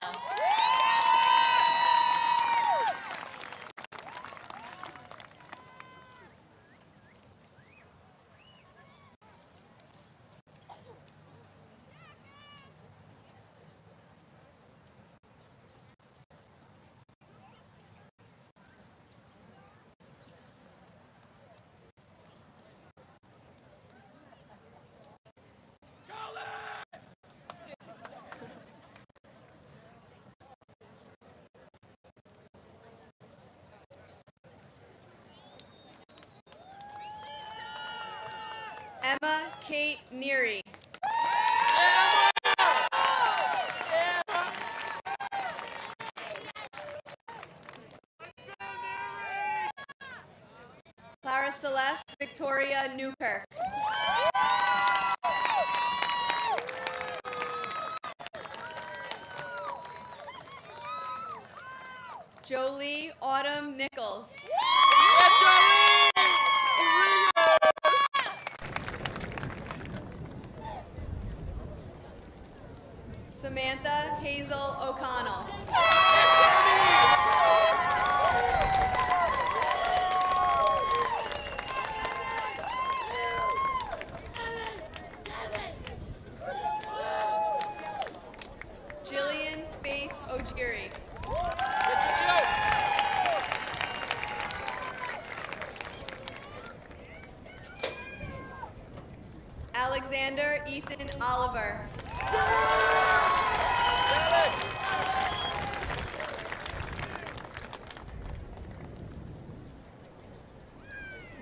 Emma Kate Neary. Clara Celeste Victoria Newkirk. Jolie Autumn Nichols. Samantha Hazel O'Connell. Jillian Faith Ojiri. Alexander Ethan Oliver.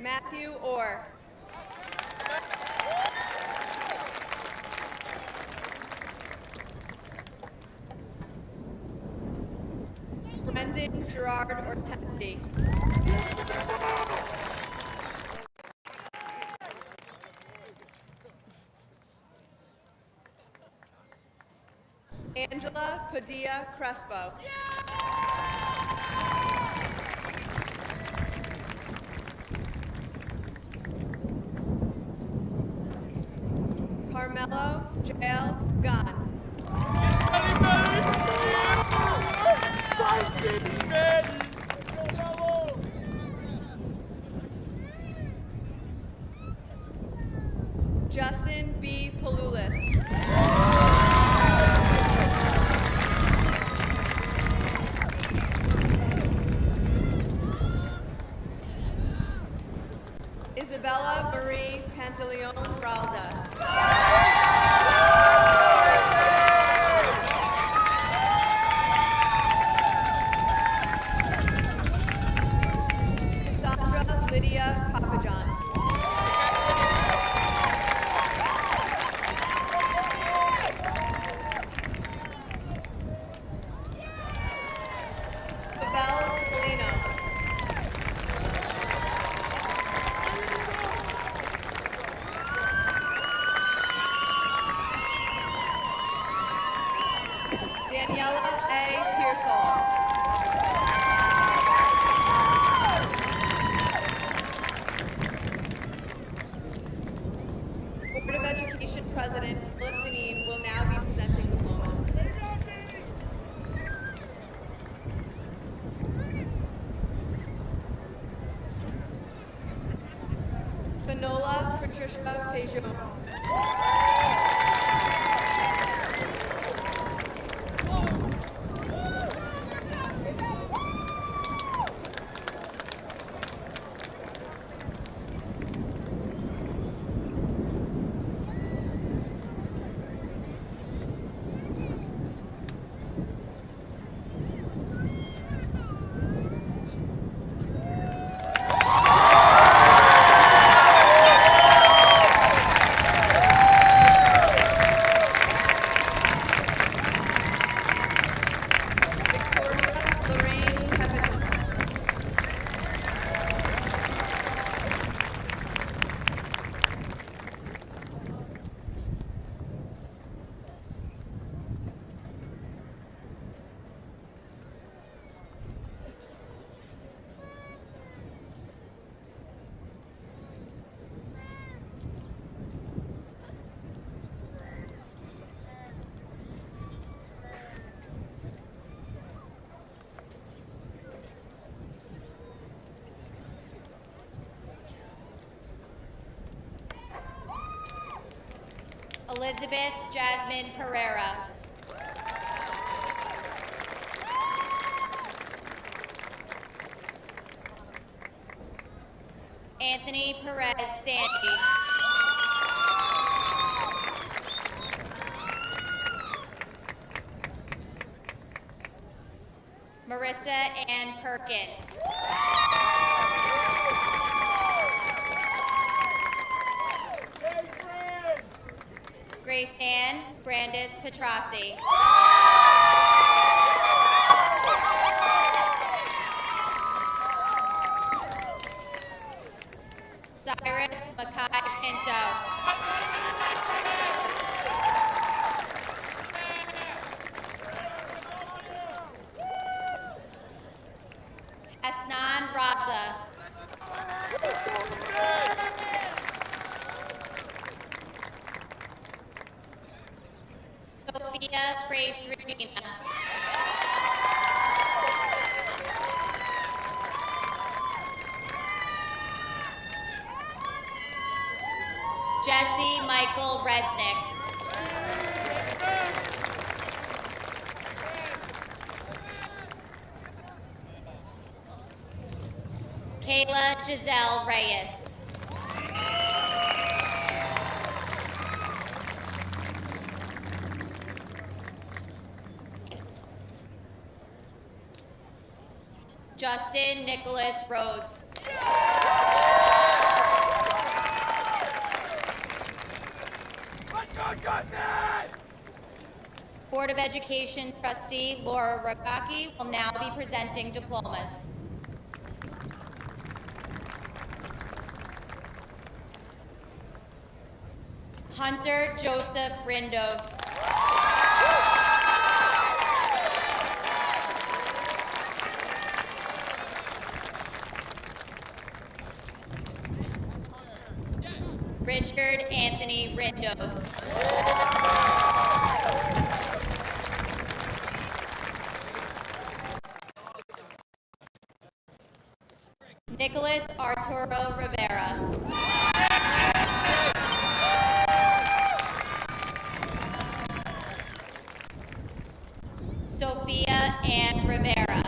Matthew Orr. Brendan Gerard Ortendi. Angela Padilla Crespo. Carmelo Jael Gunn. Justin B. Palulis. Isabella Marie Pantaleon Ralda. Cassandra Lydia Papajohn. Babel Polino. Daniela A. Pearsall. Board of Education President Philip Deneen will now be presenting diplomas. Finola Patricia Peugeot. Elizabeth Jasmine Pereira. Anthony Perez Sandy. Marissa Ann Perkins. Grace Ann Brandis Petrossi. Cyrus Mackay Pinto. Asnan Raza. Sophia Grace Regina. Jesse Michael Resnick. Kayla Giselle Reyes. Justin Nicholas Rhodes. Board of Education trustee Laura Rogaki will now be presenting diplomas. Hunter Joseph Rindos. Richard Anthony Rindos. Nicholas Arturo Rivera. Sophia Ann Rivera.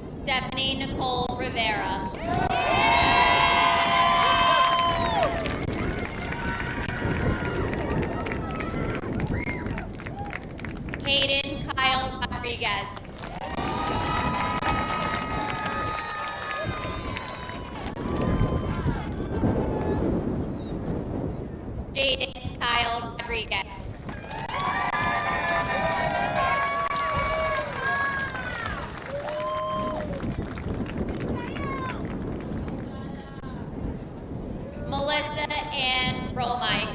Stephanie Nicole Rivera. Caden Kyle Rodriguez. Jaden Kyle Rodriguez. Melissa Ann Romike.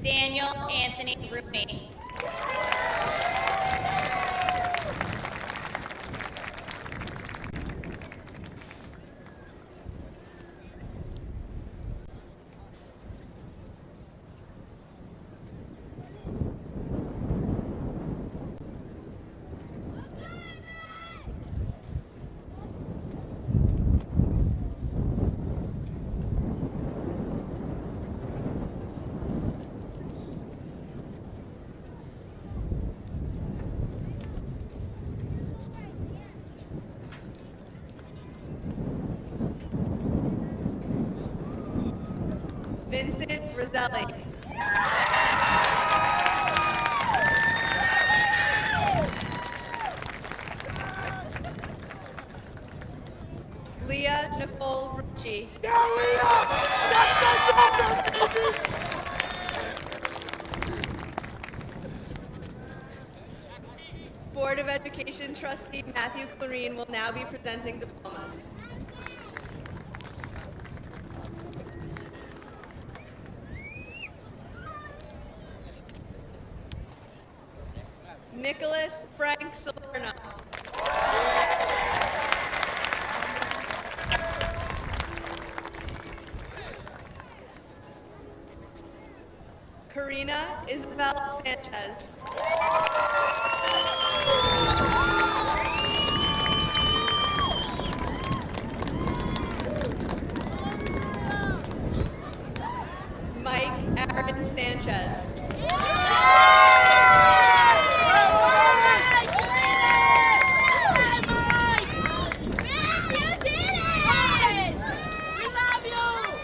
Daniel Anthony Rooney. Vincent Roselli. Leah Nicole Ritchie. Board of Education trustee Matthew Clarine will now be presenting diplomas. Nicholas Frank Salerno. Karina Isabel Sanchez. Mike Aaron Sanchez.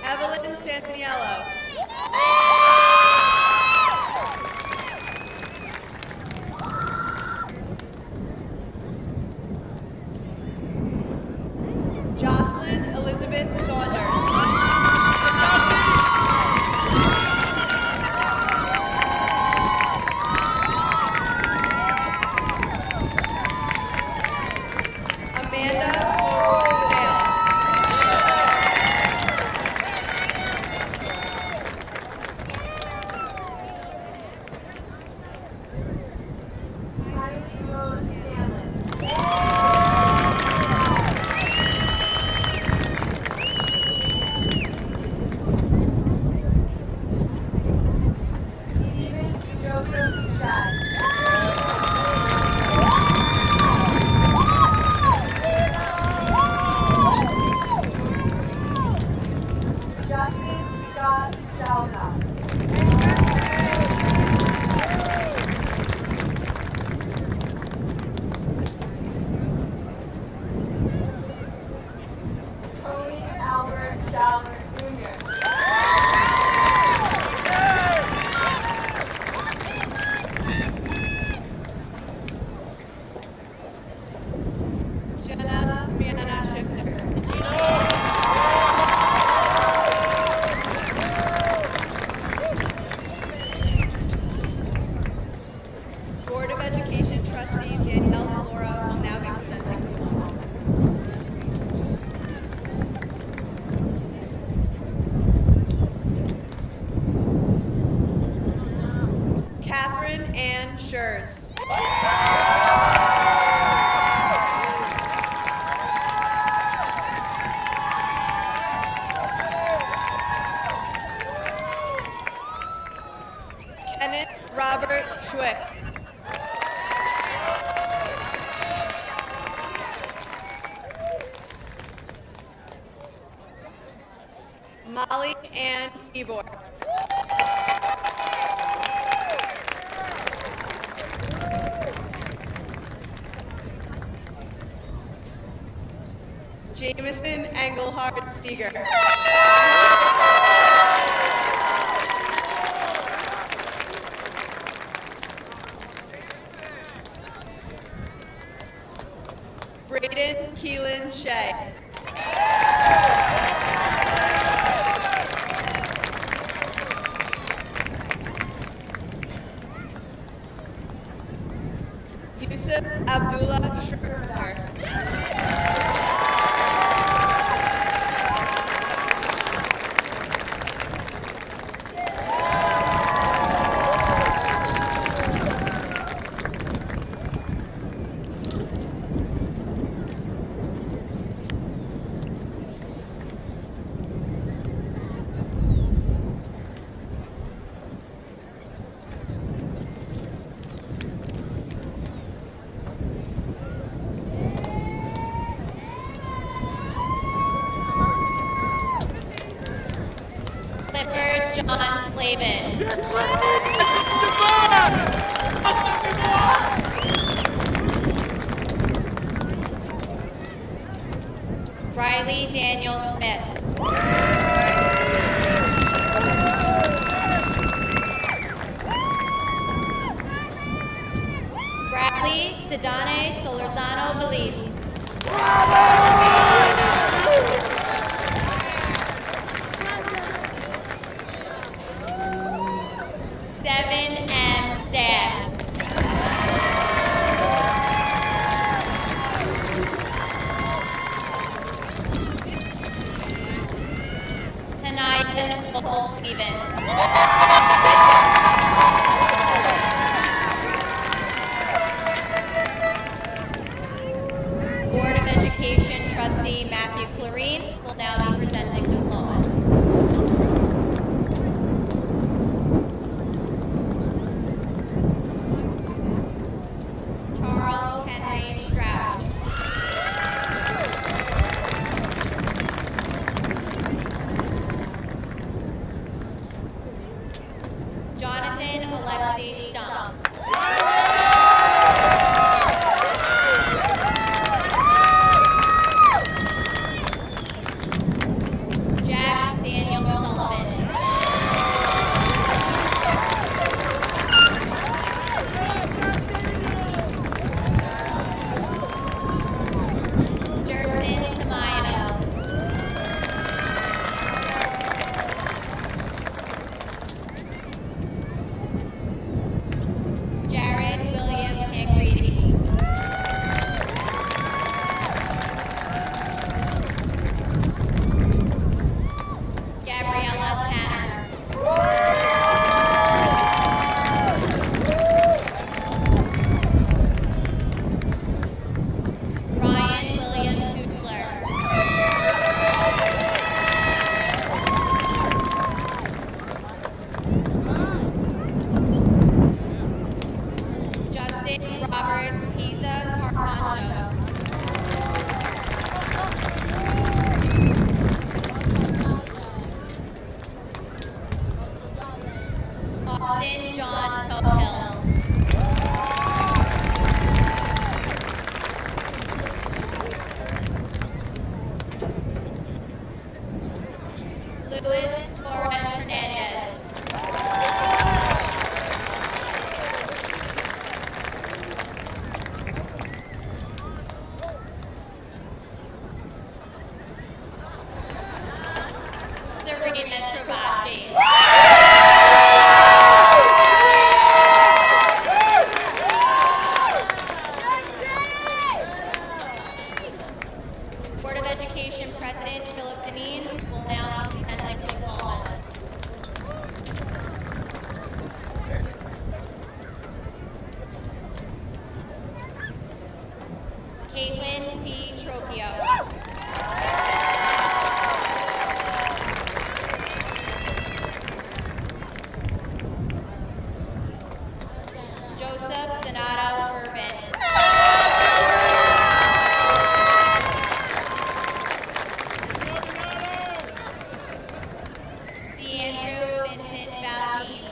Evelyn Santaniello. Jocelyn Elizabeth Saunders. Amanda Sales. Kylie Rose Stanley. Stephen Joseph Shad. Justin Scott Shalka. Tony Albert Shalmer Jr. Jenna Brianna Shifter. Board of Education trustee Danielle Flora will now be presenting diplomas. Catherine Ann Schurz. Kenneth Robert Schwick. Molly Ann Seaborg. Jameson Engelhardt Seeger. Braden Keelan Shea. Yusuf Abdullah Schroeder. Clifford John Slavin. Riley Daniel Smith. Bradley Sidane Solorzano Belize. Devin M. Stab. Tanaya Nicole Stevens. Board of Education trustee Matthew Clarine will now be presenting diplomas. Jackson Alexei Stump. Jack Daniel Sullivan. Jerton Tamayo. Jared William Tancredi. Gabriella Tanner. Ryan William Tutler. Justin Robert Tiza Carpancho. Austin John Tohill. Luis Torres Hernandez. Serena Travacci. Board of Education President Philip Deneen will now be presenting diplomas. Caitlin T. Tropio. Joseph Donato Irvin. DeAndrew Vincent Valjean.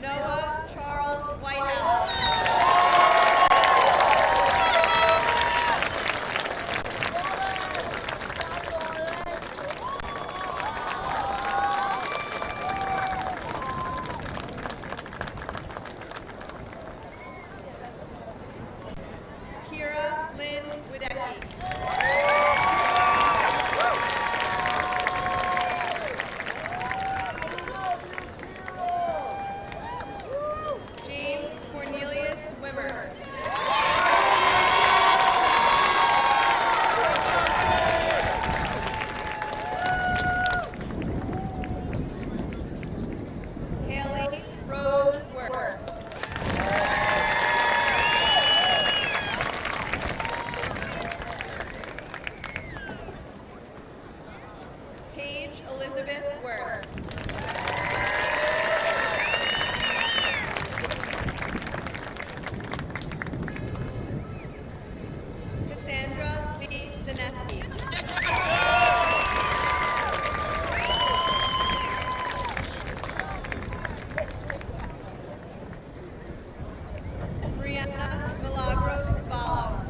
Noah Charles Whitehouse. Kira Lynn Wiedecki. James Cornelius Wimmers. Haley Rose Work. Paige Elizabeth Worth. Cassandra Lee Zaneski. Brianna Milagros Bala.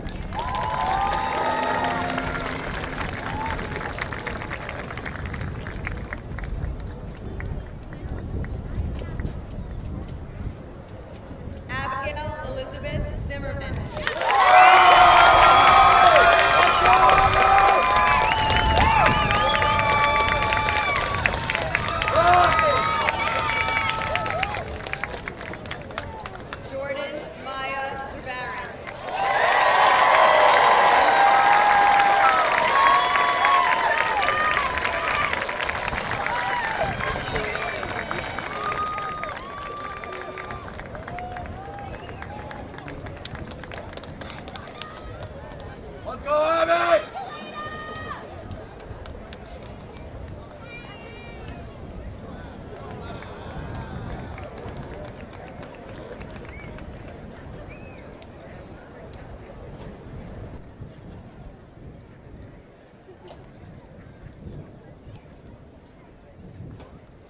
Abigail Elizabeth Zimmerman. Jordan Maya Zurbaran.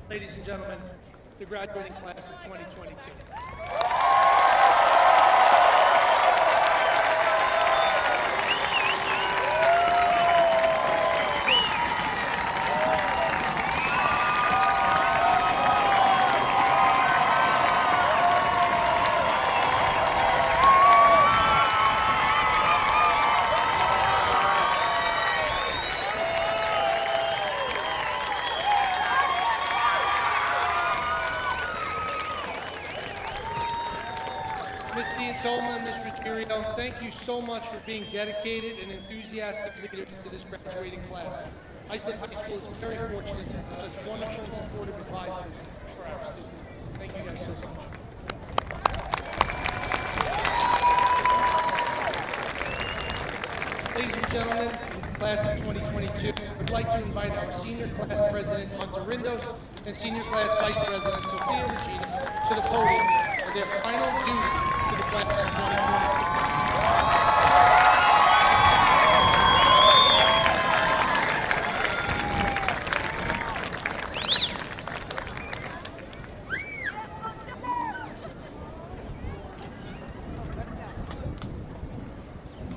Ladies and gentlemen, the graduating class of 2022. Ms. Diatoma and Ms. Ruggiero, thank you so much for being dedicated and enthusiastic leaders to this graduating class. Islip High School is very fortunate to have such wonderful and supportive advisors for our students. Thank you guys so much. Ladies and gentlemen, class of 2022, I'd like to invite our senior class president, Hunter Rindos, and senior class vice president, Sophia Regina, to the podium for their final duty to the class of 2022.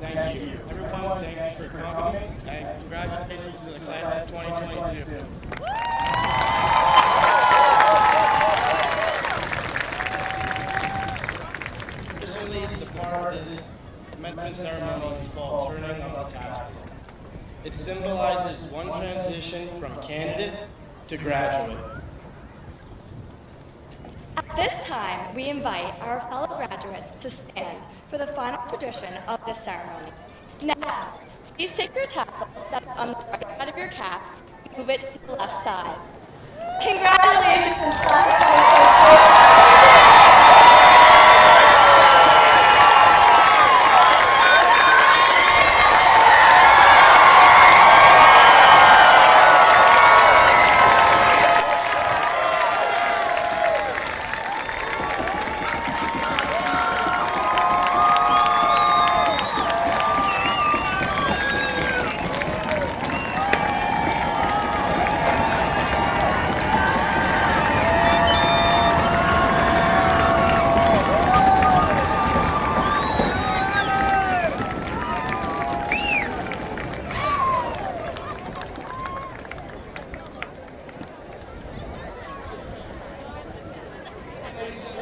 Thank you. Everyone, thank you for coming, and congratulations to the class of 2022. Officially, the part of this commencement ceremony is called turning on the task. It symbolizes one transition from candidate to graduate. At this time, we invite our fellow graduates to stand for the final tradition of this ceremony. Now, please take your tassel that's on the right side of your cap and move it to the left side. Congratulations, class of 2022.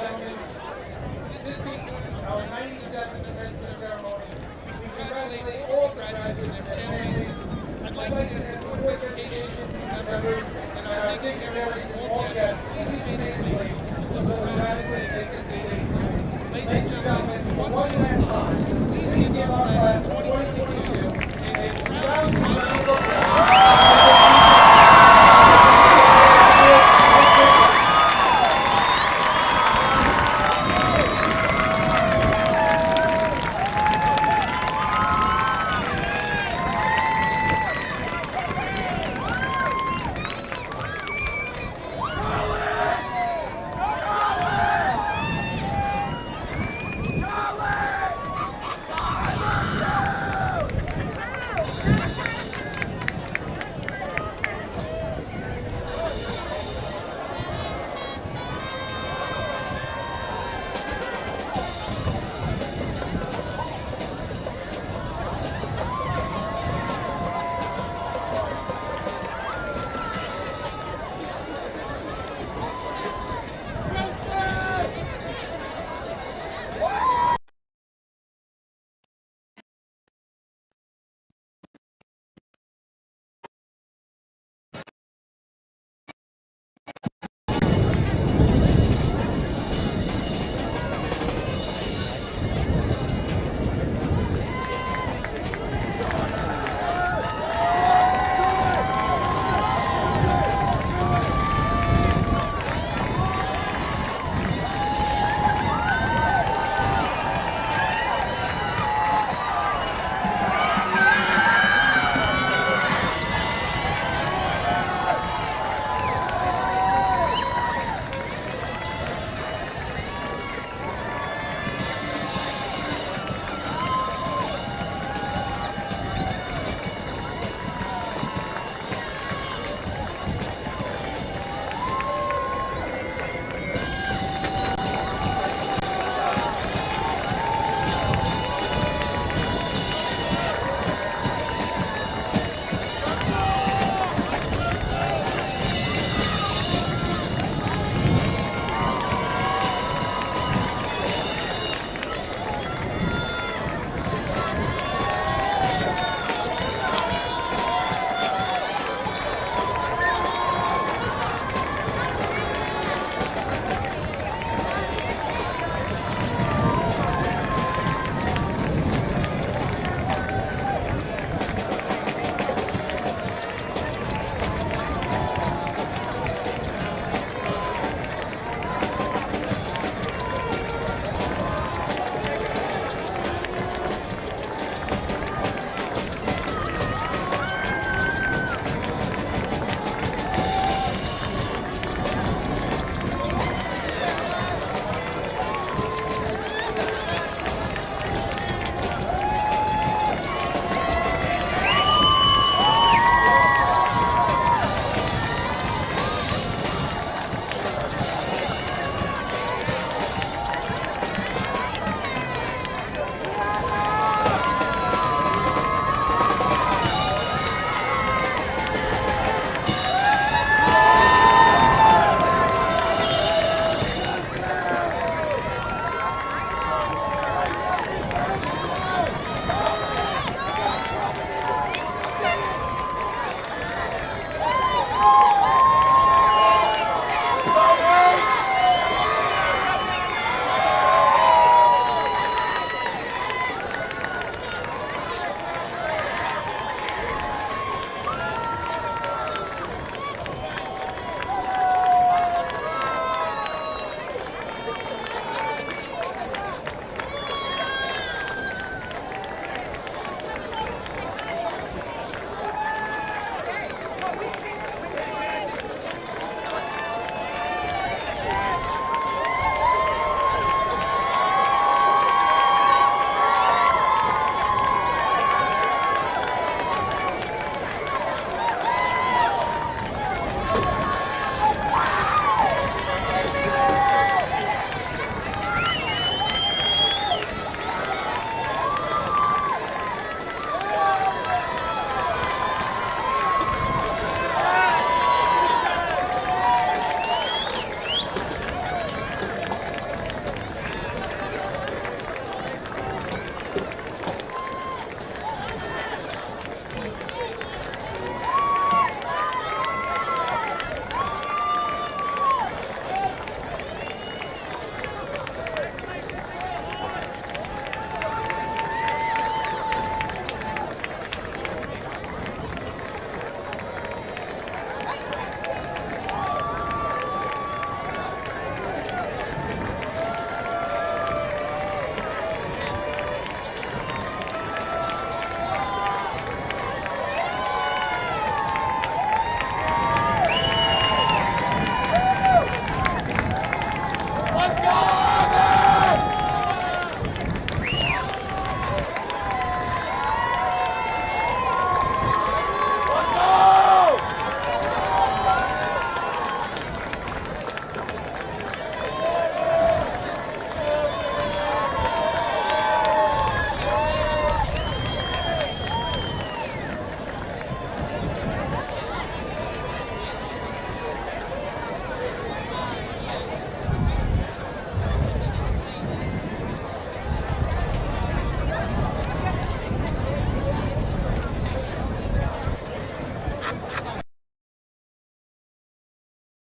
gentlemen, this concludes our 97th commencement ceremony. We congratulate all graduates and their families. I'd like to ask the Board of Education members and our dignitaries and all guests, please remain in place.